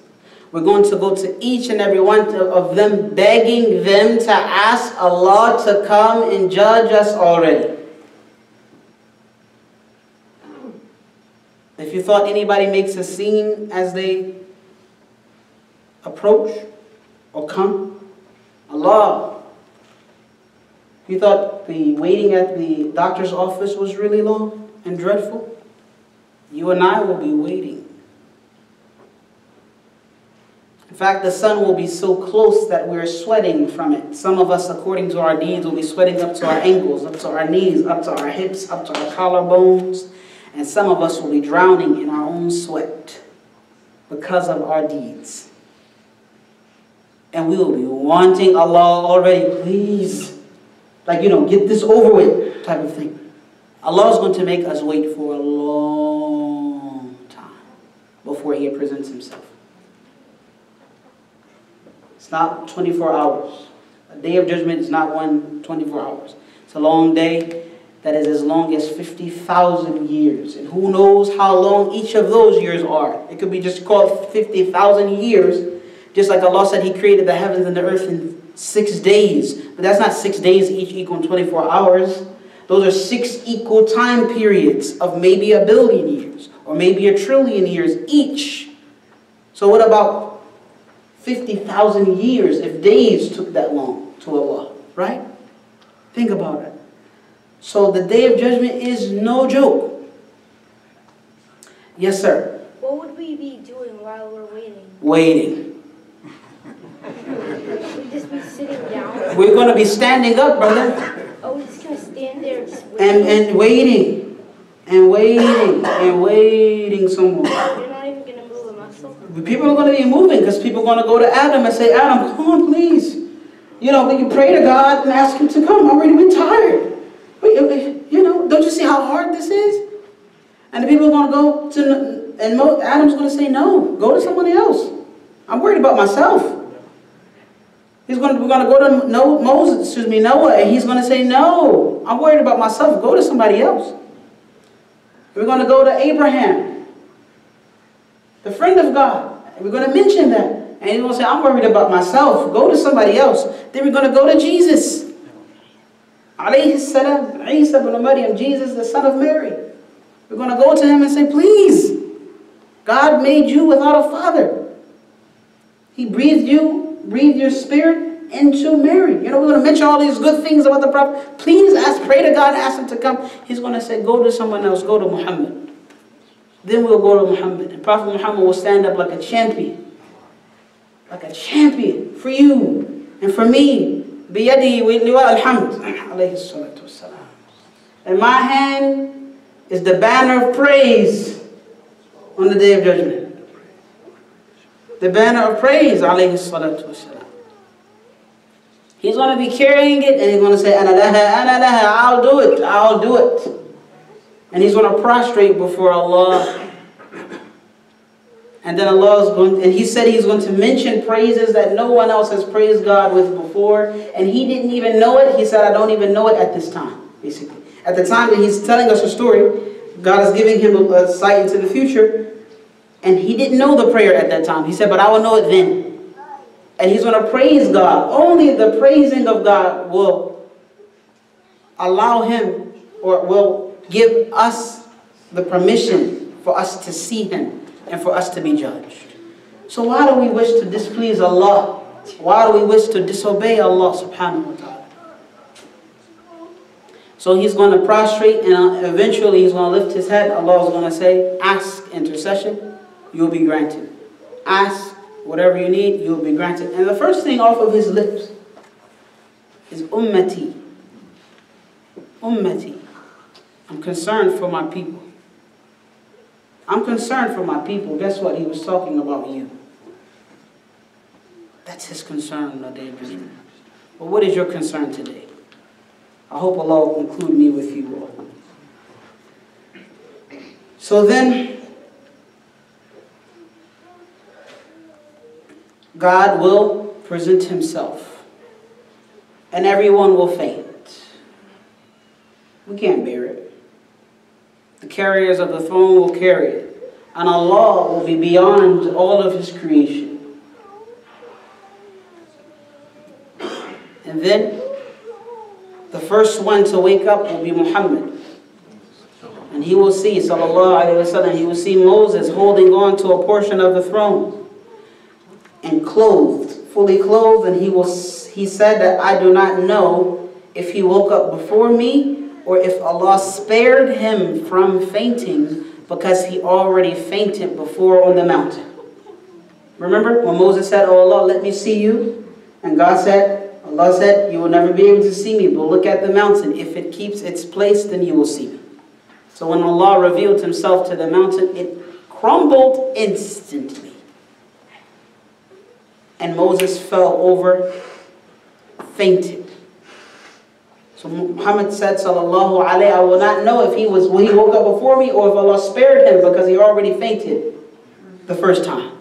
We're going to go to each and every one of them, begging them to ask Allah to come and judge us already. If you thought anybody makes a scene as they approach or come, Allah. You thought the waiting at the doctor's office was really long and dreadful? You and I will be waiting. In fact, the sun will be so close that we're sweating from it. Some of us, according to our deeds, will be sweating up to our ankles, up to our knees, up to our hips, up to our collarbones. And some of us will be drowning in our own sweat because of our deeds. And we will be wanting Allah already, please. Like, get this over with type of thing. Allah is going to make us wait for a long time before He presents Himself. It's not 24 hours. A day of judgment is not 24 hours. It's a long day that is as long as 50,000 years. And who knows how long each of those years are. It could be just called 50,000 years. Just like Allah said He created the heavens and the earth in 6 days. But that's not 6 days each equal 24 hours. Those are 6 equal time periods of maybe 1 billion years. Or maybe 1 trillion years each. So what about 50,000 years if days took that long to Allah? Right? Think about it. So the Day of Judgment is no joke. Yes, sir? What would we be doing while we're waiting? Waiting. We'd just be sitting down? We're going to be standing up, brother. Oh, we're just going to stand there and just wait? And waiting. And waiting. And waiting some more. You're not even going to move a muscle? People are going to be moving because people are going to go to Adam and say, Adam, come on, please. We can pray to God and ask Him to come. I'm already been tired. But, don't you see how hard this is? And the people are going to go to, and Adam's going to say, no, go to somebody else. I'm worried about myself. We're going to go to Noah, and he's going to say, no, I'm worried about myself. Go to somebody else. We're going to go to Abraham, the friend of God. And we're going to mention that. And he's going to say, I'm worried about myself. Go to somebody else. Then we're going to go to Jesus. Alayhi salam, Isa ibn Maryam, Jesus, the son of Mary. We're going to go to Him and say, please, God made you without a father. He breathed your spirit into Mary. We're going to mention all these good things about the Prophet. Please pray to God and ask Him to come. He's going to say, go to someone else, go to Muhammad. Then we'll go to Muhammad. And Prophet Muhammad will stand up like a champion. Like a champion for you and for me. بِيَدِي وَلِوَاءَ الْحَمْدِ alayhi salatu wassalam. And my hand is the banner of praise on the Day of Judgment. The banner of praise, alayhi salatu wassalam. He's going to be carrying it and he's going to say, أَنَا لَهَا, I'll do it, I'll do it. And he's going to prostrate before Allah. And then Allah is going, and he said he's going to mention praises that no one else has praised God with before. And he didn't even know it. He said, I don't even know it at this time, basically. At the time that he's telling us a story, God is giving him a sight into the future. And he didn't know the prayer at that time. He said, but I will know it then. And he's going to praise God. Only the praising of God will allow him, or will give us the permission for us to see him and for us to be judged. So why do we wish to displease Allah? Why do we wish to disobey Allah subhanahu wa ta'ala? So he's going to prostrate and eventually he's going to lift his head. Allah is going to say, ask intercession, you'll be granted. Ask whatever you need, you'll be granted. And the first thing off of his lips is ummati. Ummati. I'm concerned for my people. I'm concerned for my people. Guess what? He was talking about you. That's his concern on the Day of Judgment. But what is your concern today? I hope Allah will include me with you all. So then, God will present himself. And everyone will faint. We can't bear it. The carriers of the throne will carry it. And Allah will be beyond all of his creation. And then, the first one to wake up will be Muhammad. And he will see, sallallahu alayhi wa sallam, he will see Moses holding on to a portion of the throne. And clothed, fully clothed. And he said that I do not know if he woke up before me or if Allah spared him from fainting because he already fainted before on the mountain. Remember when Moses said, oh Allah, let me see you? And Allah said, you will never be able to see me, but look at the mountain. If it keeps its place, then you will see me. So when Allah revealed himself to the mountain, it crumbled instantly. And Moses fell over, fainted. So Muhammad said, sallallahu alayhi, I will not know if he woke up before me or if Allah spared him because he already fainted the first time.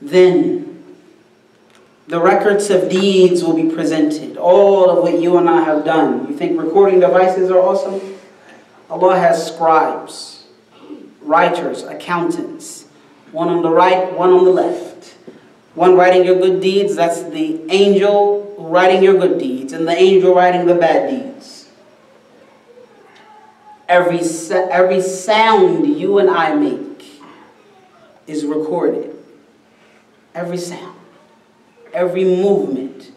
Then the records of deeds will be presented. All of what you and I have done. You think recording devices are awesome? Allah has scribes, writers, accountants. One on the right, one on the left. One writing your good deeds, that's the angel writing your good deeds, and the angel writing the bad deeds. Every sound you and I make is recorded. Every sound. Every movement.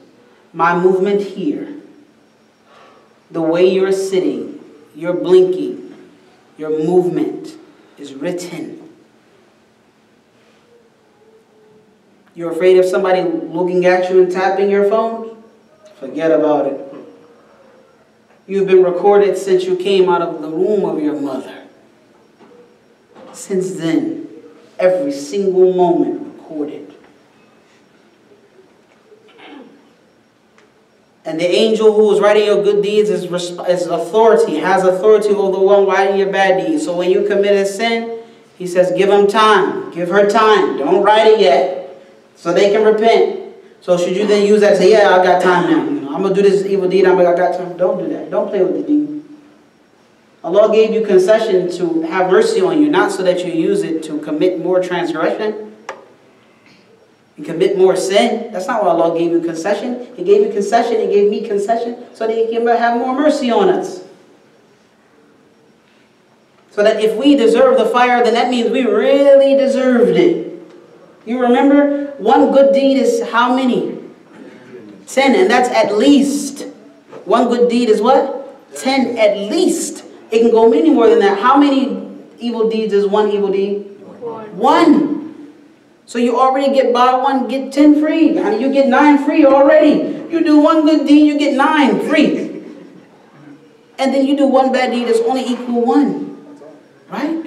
My movement here. The way you're sitting, you're blinking, your movement is written. You're afraid of somebody looking at you and tapping your phone? Forget about it. You've been recorded since you came out of the womb of your mother. Since then, every single moment recorded. And the angel who is writing your good deeds is authority, has authority over the one writing your bad deeds. So when you commit a sin, he says, give him time, give her time, don't write it yet. So they can repent. So should you then use that and say, yeah, I got time now. You know, I'm going to do this evil deed. I got time. Don't do that. Don't play with the deed. Allah gave you concession to have mercy on you, not so that you use it to commit more transgression and commit more sin. That's not why Allah gave you concession. He gave you concession. He gave me concession so that He can have more mercy on us. So that if we deserve the fire, then that means we really deserved it. You remember, one good deed is how many? 10, and that's at least. One good deed is what? 10 at least. It can go many more than that. How many evil deeds is one evil deed? One. One. So you already get buy one, get 10 free. I mean, you get 9 free already. You do one good deed, you get 9 free. And then you do one bad deed, it's only equal 1. Right?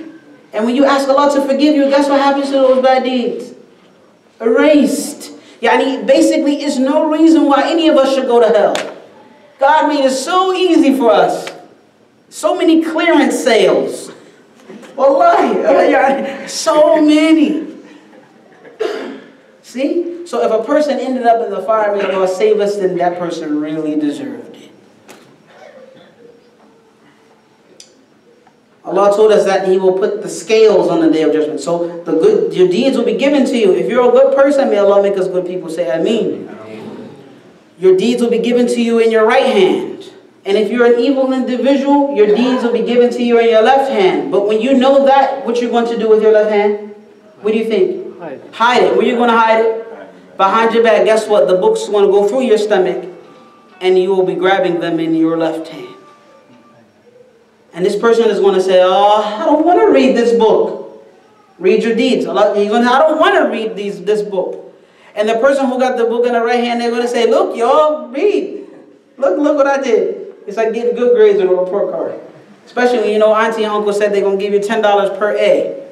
And when you ask Allah to forgive you, guess what happens to those bad deeds? Erased. Yani basically, it's no reason why any of us should go to hell. God made it so easy for us. So many clearance sales. Wallahi, so many. See? So if a person ended up in the fire, may Allah save us, then that person really deserved it. Allah told us that He will put the scales on the Day of Judgment. So your deeds will be given to you. If you're a good person, may Allah make us good people. Say Ameen. Your deeds will be given to you in your right hand. And if you're an evil individual, your deeds will be given to you in your left hand. But when you know that, what you're going to do with your left hand? What do you think? Hide it. Where are you going to hide it? Behind your back. Guess what? The book's going to go through your stomach, and you will be grabbing them in your left hand. And this person is going to say, oh, I don't want to read this book. Read your deeds. He's going to say, I don't want to read this book. And the person who got the book in the right hand, they're going to say, look, y'all, read. Look what I did. It's like getting good grades on a report card. Especially when you know auntie and uncle said they're going to give you $10 per A.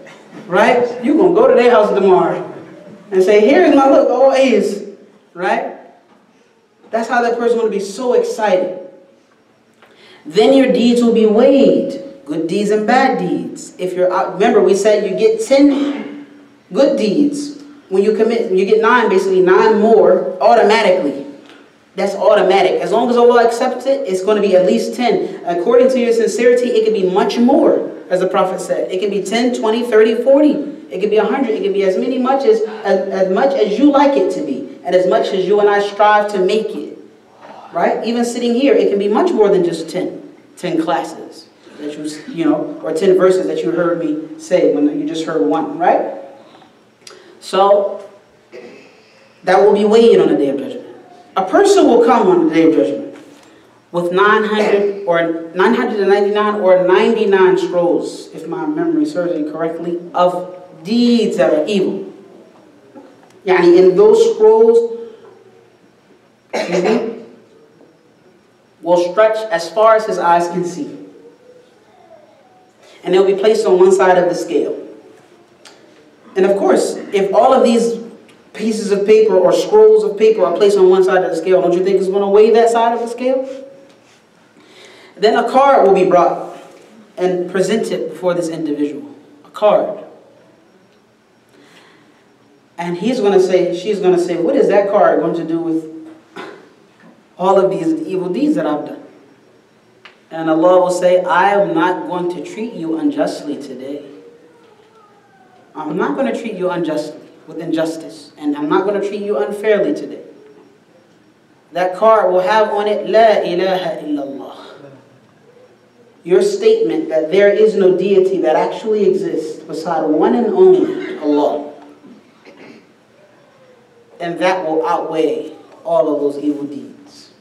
Right? You're going to go to their house tomorrow and say, here's my look, all A's. Right? That's how that person is going to be so excited. Then your deeds will be weighed. Good deeds and bad deeds. If you're out, remember we said you get 10 good deeds. When you get 9, basically 9 more automatically. That's automatic. As long as Allah accepts it, it's going to be at least 10. According to your sincerity, it can be much more, as the Prophet said. It can be 10, 20, 30, 40. It can be 100. It can be as much as you like it to be. And as much as you and I strive to make it. Right? Even sitting here, it can be much more than just 10 classes that or 10 verses that you heard me say when you just heard one, right? So that will be weighed on the Day of Judgment. A person will come on the Day of Judgment with 900 or 999 or 99 scrolls, if my memory serves me correctly, of deeds that are evil. Yani in those scrolls, will stretch as far as his eyes can see. And they'll be placed on one side of the scale. And of course, if all of these pieces of paper or scrolls of paper are placed on one side of the scale, don't you think it's going to weigh that side of the scale? Then a card will be brought and presented before this individual. A card. And she's going to say, what is that card going to do with all of these evil deeds that I've done? And Allah will say, I am not going to treat you unjustly today. I'm not going to treat you unjustly, with injustice. And I'm not going to treat you unfairly today. That card will have on it, La ilaha illallah. Your statement that there is no deity that actually exists beside one and only Allah. And that will outweigh all of those evil deeds.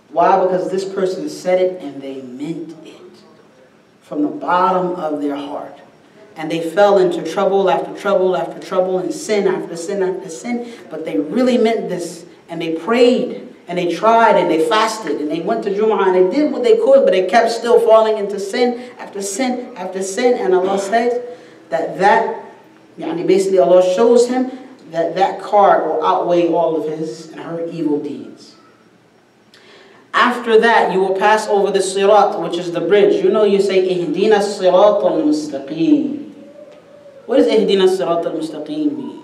Why? Because this person said it and they meant it from the bottom of their heart. And they fell into trouble after trouble after trouble and sin after sin after sin. But they really meant this. And they prayed and they tried and they fasted and they went to Jum'ah and they did what they could, but they kept still falling into sin after sin after sin. And Allah says basically Allah shows him that card will outweigh all of his and her evil deeds. After that, you will pass over the sirat, which is the bridge. You say, Ihdina sirat al-mustaqim. What does Ihdina sirat al-mustaqim mean?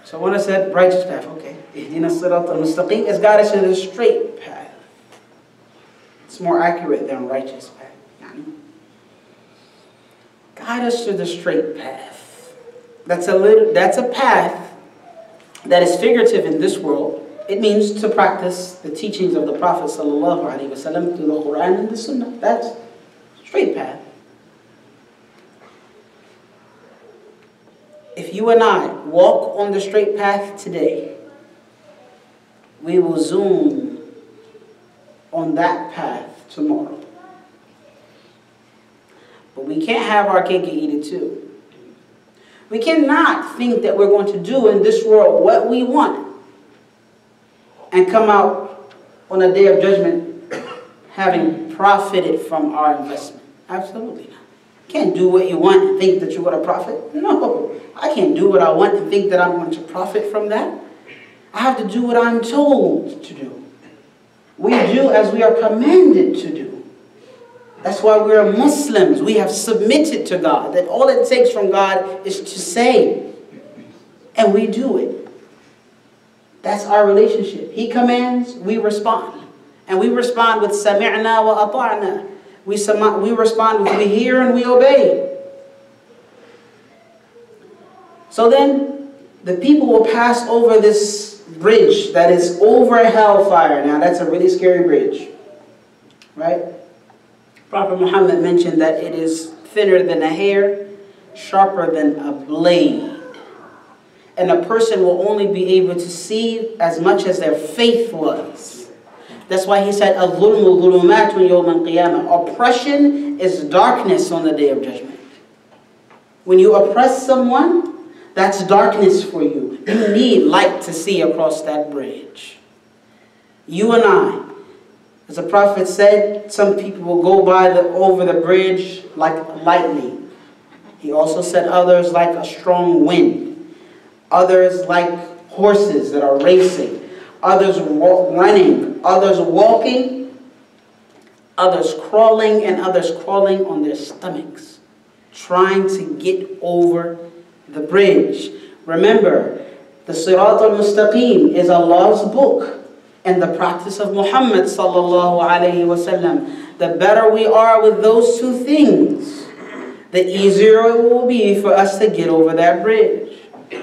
So when I said righteous path, okay. Ihdina sirat al-mustaqim is guide us to the straight path. It's more accurate than righteous path. Guide us to the straight path. That's a path that is figurative in this world. It means to practice the teachings of the Prophet ﷺ through the Quran and the Sunnah. That's straight path. If you and I walk on the straight path today, we will zoom on that path tomorrow. But we can't have our cake and eat it too. We cannot think that we're going to do in this world what we want and come out on a day of judgment having profited from our investment. Absolutely not. You can't do what you want and think that you're going to profit. No, I can't do what I want and think that I'm going to profit from that. I have to do what I'm told to do. We do as we are commanded to do. That's why we are Muslims. We have submitted to God. That all it takes from God is to say. And we do it. That's our relationship. He commands, we respond. And we respond with sami'na wa ata'na. We respond with we hear and we obey. So then, the people will pass over this bridge that is over hellfire. Now that's a really scary bridge. Right? Prophet Muhammad mentioned that it is thinner than a hair, sharper than a blade. And a person will only be able to see as much as their faith was. That's why he said, "Al-dhulmu dhulumatun yawm al-qiyamah." Oppression is darkness on the day of judgment. When you oppress someone, that's darkness for you. You need light to see across that bridge. You and I, as the Prophet said, some people will go over the bridge like lightning. He also said others like a strong wind. Others like horses that are racing. Others running. Others walking. Others crawling. And others crawling on their stomachs, trying to get over the bridge. Remember, the Sirat al-Mustaqim is Allah's book and the practice of Muhammad sallallahu alayhi wasallam. The better we are with those two things, the easier it will be for us to get over that bridge.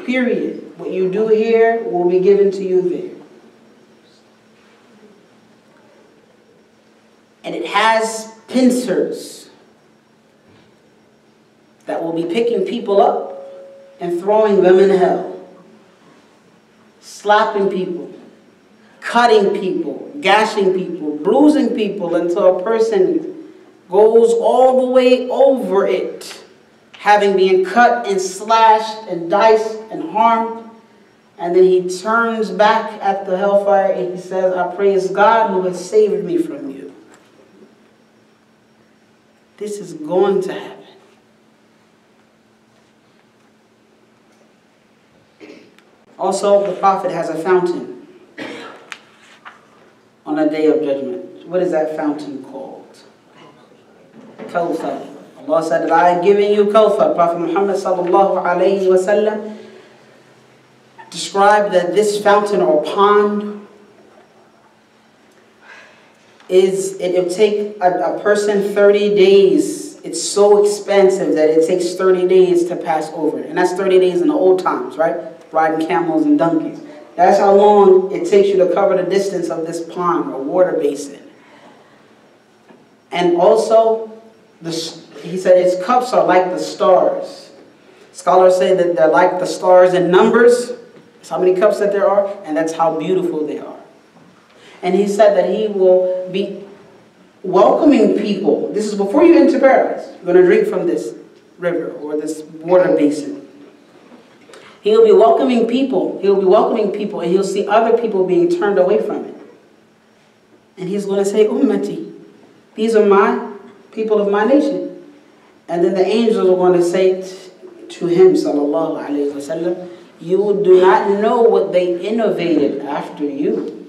Period. What you do here will be given to you there. And it has pincers that will be picking people up and throwing them in hell. Slapping people, cutting people, gashing people, bruising people until a person goes all the way over it, having been cut and slashed and diced and harmed. And then he turns back at the hellfire and he says, "I praise God who has saved me from you." This is going to happen. Also, the Prophet has a fountain on a day of judgment. What is that fountain called? Kawthar. Allah said that I am giving you Kawthar. Prophet Muhammad sallallahu alayhi wa sallam described that this fountain or pond it'll take a person 30 days. It's so expansive that it takes 30 days to pass over. And that's 30 days in the old times, right? Riding camels and donkeys. That's how long it takes you to cover the distance of this pond or water basin. And also, he said its cups are like the stars. Scholars say that they're like the stars in numbers. That's how many cups that there are, and that's how beautiful they are. And he said that he will be welcoming people. This is before you enter paradise. You're going to drink from this river or this water basin. He'll be welcoming people. He'll be welcoming people, and he'll see other people being turned away from it. And he's going to say, "Ummati, these are my people of my nation." And then the angels are going to say to him, sallallahu alayhi wa sallam, "You do not know what they innovated after you,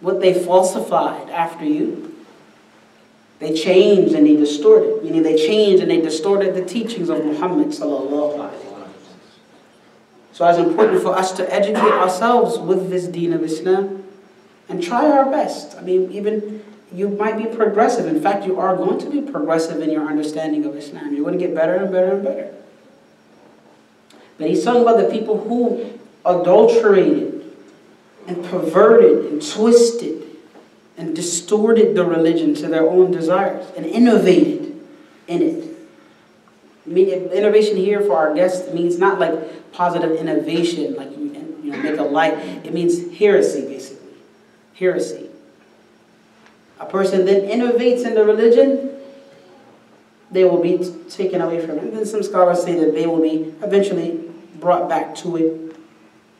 what they falsified after you. They changed and they distorted." Meaning they changed and they distorted the teachings of Muhammad sallallahu alayhi wa sallam. So it's important for us to educate ourselves with this deen of Islam and try our best. I mean, even you might be progressive. In fact, you are going to be progressive in your understanding of Islam. You're going to get better and better and better. But he's talking about the people who adulterated and perverted and twisted and distorted the religion to their own desires and innovated in it. I mean, innovation here for our guests means not like positive innovation, like you know, make a light. It means heresy, basically. Heresy. a person then innovates in the religion, they will be taken away from it. And then some scholars say that they will be eventually brought back to it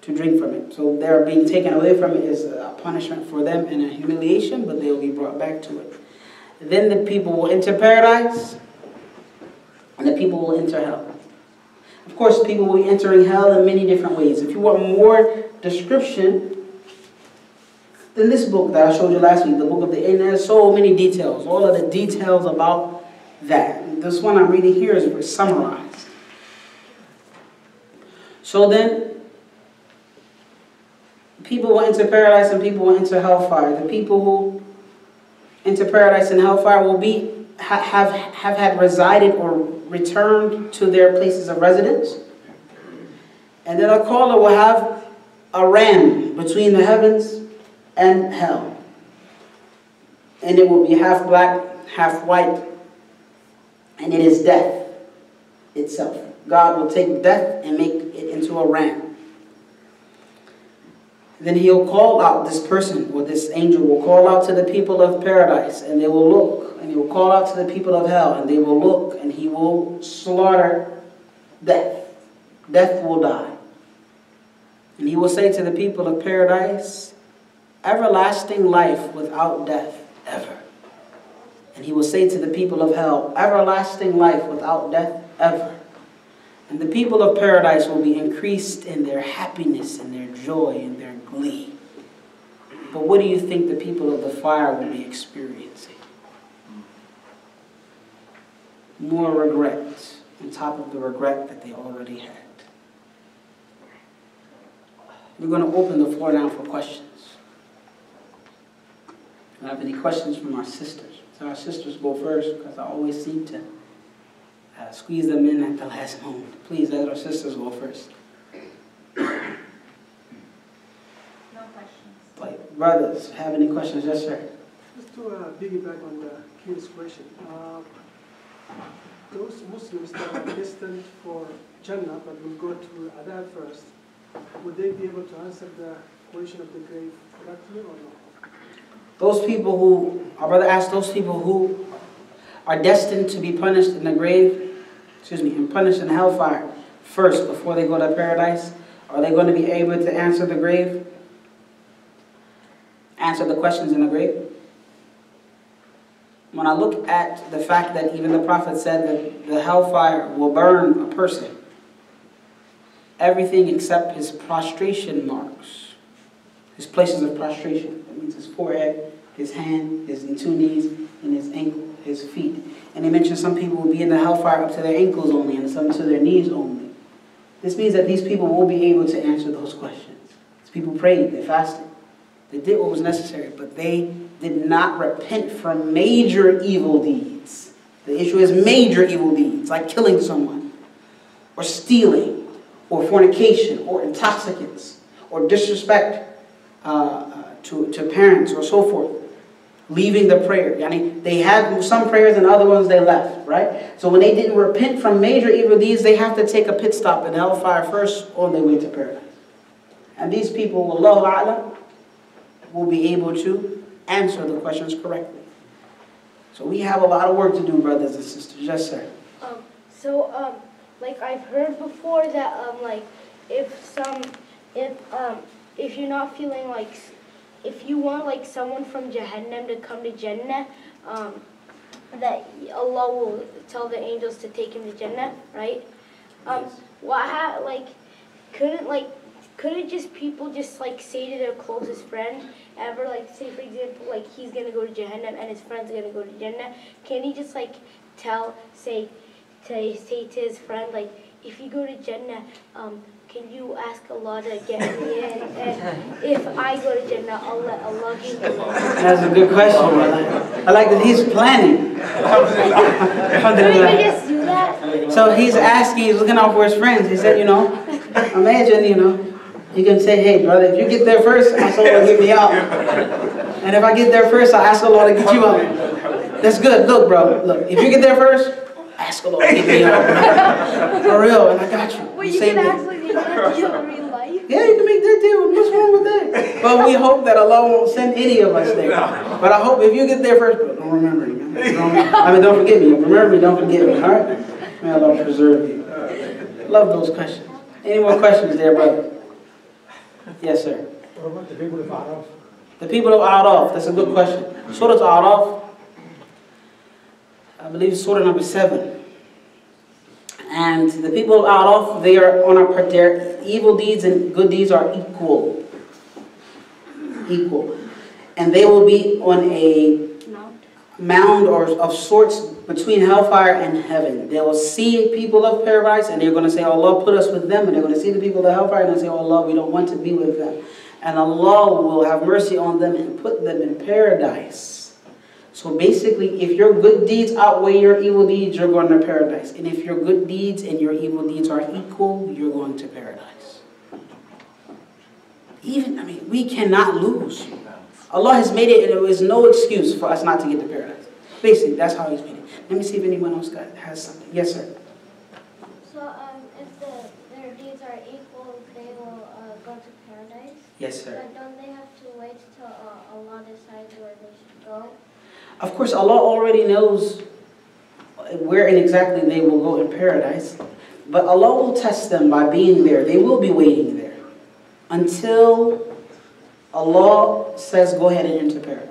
to drink from it. So their being taken away from it is a punishment for them and a humiliation, but they will be brought back to it. Then the people will enter paradise, and the people will enter hell. Of course, people will be entering hell in many different ways. If you want more description, then this book that I showed you last week, the book of the end, there's so many details, all of the details about that. This one I'm reading here is summarized. So then, people will enter paradise and people will enter hellfire. The people who enter paradise and hellfire will have had resided or returned to their places of residence. And then a caller will have a ram between the heavens and hell. And it will be half black, half white. And it is death itself. God will take death and make it into a ram. Then he'll call out this person, or this angel will call out to the people of paradise, and they will look. And he will call out to the people of hell, and they will look, and he will slaughter death. Death will die. And he will say to the people of paradise, everlasting life without death, ever. And he will say to the people of hell, everlasting life without death, ever. And the people of paradise will be increased in their happiness and their joy and their glee. But what do you think the people of the fire will be experiencing? More regret on top of the regret that they already had. We're going to open the floor now for questions. Do you have any questions from our sisters? So our sisters go first, because I always seem to squeeze them in at the last moment. Please let our sisters go first. No questions. Like, brothers, have any questions? Yes, sir. Just to piggyback on the kid's question, those Muslims that are destined for Jannah but will go to Adab first, would they be able to answer the question of the grave correctly or not? Those people who, our brother asked, those people who are destined to be punished in the grave, and punished in hellfire first before they go to paradise, are they going to be able to answer the grave? Answer the questions in the grave? When I look at the fact that even the Prophet said that the hellfire will burn a person, everything except his prostration marks, his places of prostration. That means his forehead, his hand, his 2 knees, and his ankle, his feet. And they mentioned some people will be in the hellfire up to their ankles only, and some to their knees only. This means that these people will be able to answer those questions. These people prayed, they fasted, they did what was necessary, but they did not repent from major evil deeds. The issue is major evil deeds, like killing someone, or stealing, or fornication, or intoxicants, or disrespect to parents, or so forth. Leaving the prayer. They had some prayers and other ones they left, right? So when they didn't repent from major evil deeds, they have to take a pit stop in hellfire first on their way to paradise. And these people, Allahu A'lam, will be able to answer the questions correctly. So we have a lot of work to do, brothers and sisters. Yes, sir. Like I've heard before that like if you're not feeling like, if you want like someone from Jahannam to come to Jannah, that Allah will tell the angels to take him to Jannah, right? Couldn't just people just like say to their closest friend ever, like say for example like he's gonna go to Jahannam and his friend's gonna go to Jannah? Can he just like say to his friend, like, if you go to Jannah, can you ask Allah to get me in? And if I go to Jannah, I'll let Allah give me in. That's a good question. I like that he's planning. Can we just do that? So he's asking, he's looking out for his friends. He said, imagine, you can say, hey, brother, if you get there first, ask Allah to get me out. And if I get there first, I'll ask Allah to get you out. That's good. Look, bro, look, if you get there first, ask Allah to get me out. For real, and I got you. Well, you can ask like in real life. Yeah, you can make that deal. What's wrong with that? But we hope that Allah won't send any of us there. But I hope if you get there first, but don't remember me, man. Don't forget me. Remember me, don't forget me, all right? May Allah preserve you. Love those questions. Any more questions there, brother? Yes, sir. What about the people of Araf? The people of Araf, that's a good question. Surah Araf, I believe Surah number 7. And the people of Araf, they are on their evil deeds and good deeds are equal. Equal. And they will be on a mound or of sorts between hellfire and heaven. They will see people of paradise and they're going to say, Allah, put us with them. And they're going to see the people of hellfire and they'll say, oh, Allah, we don't want to be with them. And Allah will have mercy on them and put them in paradise. So basically, if your good deeds outweigh your evil deeds, you're going to paradise. And if your good deeds and your evil deeds are equal, you're going to paradise. We cannot lose. Allah has made it, and there is no excuse for us not to get to paradise. Basically, that's how He's made it. Let me see if anyone else has something. Yes, sir. So, if their deeds are equal, they will go to paradise? Yes, sir. But don't they have to wait till Allah decides where they should go? Of course, Allah already knows where and exactly they will go in paradise. But Allah will test them by being there. They will be waiting there until Allah says, go ahead and enter paradise.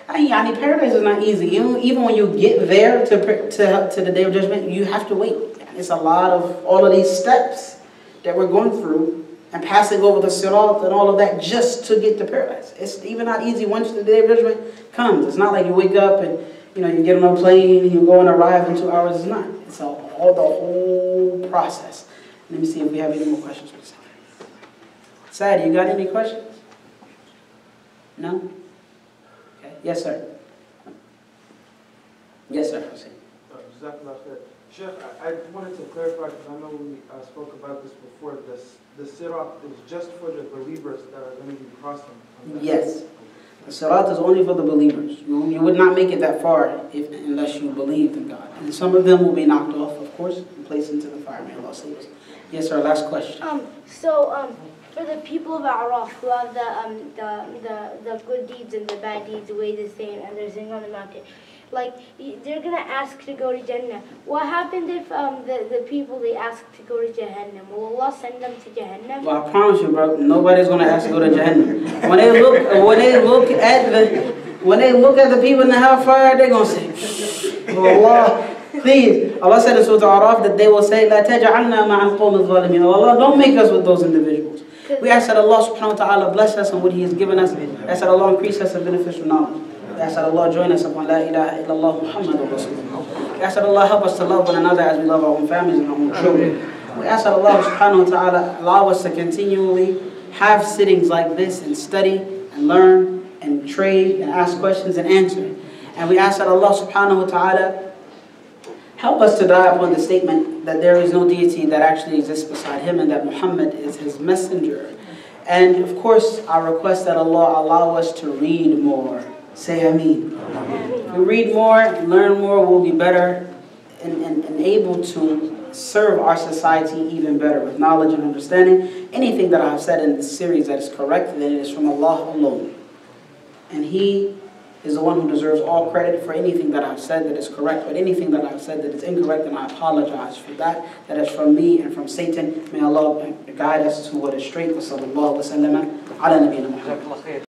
Paradise is not easy. Even when you get there to the Day of Judgment, you have to wait. It's a lot of all of these steps that we're going through and passing over the sirat and all of that just to get to paradise. It's even not easy once the Day of Judgment comes. It's not like you wake up and you get on a plane and you go and arrive in 2 hours. It's not. It's the whole process. Let me see if we have any more questions. Sad, you got any questions? No? Okay. Yes, sir. Yes, sir. Sheikh, I wanted to clarify because I know we spoke about this before. The sirat is just for the believers that are going to be crossing. Yes. The sirat is only for the believers. You would not make it that far unless you believed in God. And some of them will be knocked off, of course, and placed into the fire. May Allah save us. Yes, sir. Last question. For the people of Araf who have the good deeds and the bad deeds weigh the same and they're sitting on the mountain, they're gonna ask to go to Jannah. What happens if the people they ask to go to Jahannam? Will Allah send them to Jahannam? Well, I promise you, bro, nobody's gonna ask to go to Jahannam. When they look at the people in the hellfire, they're gonna say, oh Allah, please. Allah said in Surah Araf that they will say, La taj'alna ma'al qawmi adh-dhalimin. Allah, don't make us with those individuals. We ask that Allah subhanahu wa ta'ala bless us and what He has given us. We ask that Allah increase us in beneficial knowledge. We ask that Allah join us upon La ilaha illallah Muhammadur Rasulullah. We ask that Allah help us to love one another as we love our own families and our own children. We ask that Allah subhanahu wa ta'ala allow us to continually have sittings like this and study and learn and trade and ask questions and answer. And we ask that Allah subhanahu wa ta'ala help us to die upon the statement that there is no deity that actually exists beside Him and that Muhammad is His messenger. And of course, I request that Allah allow us to read more. Say Ameen. If we read more, learn more, we'll be better and able to serve our society even better with knowledge and understanding. Anything that I have said in this series that is correct, then it is from Allah alone. And He is the one who deserves all credit for anything that I've said that is correct, but anything that I've said that is incorrect, and I apologize for that. That is from me and from Satan. May Allah guide us to what is straight. Wa sallallahu wa sallam ala nabiyyina Muhammad.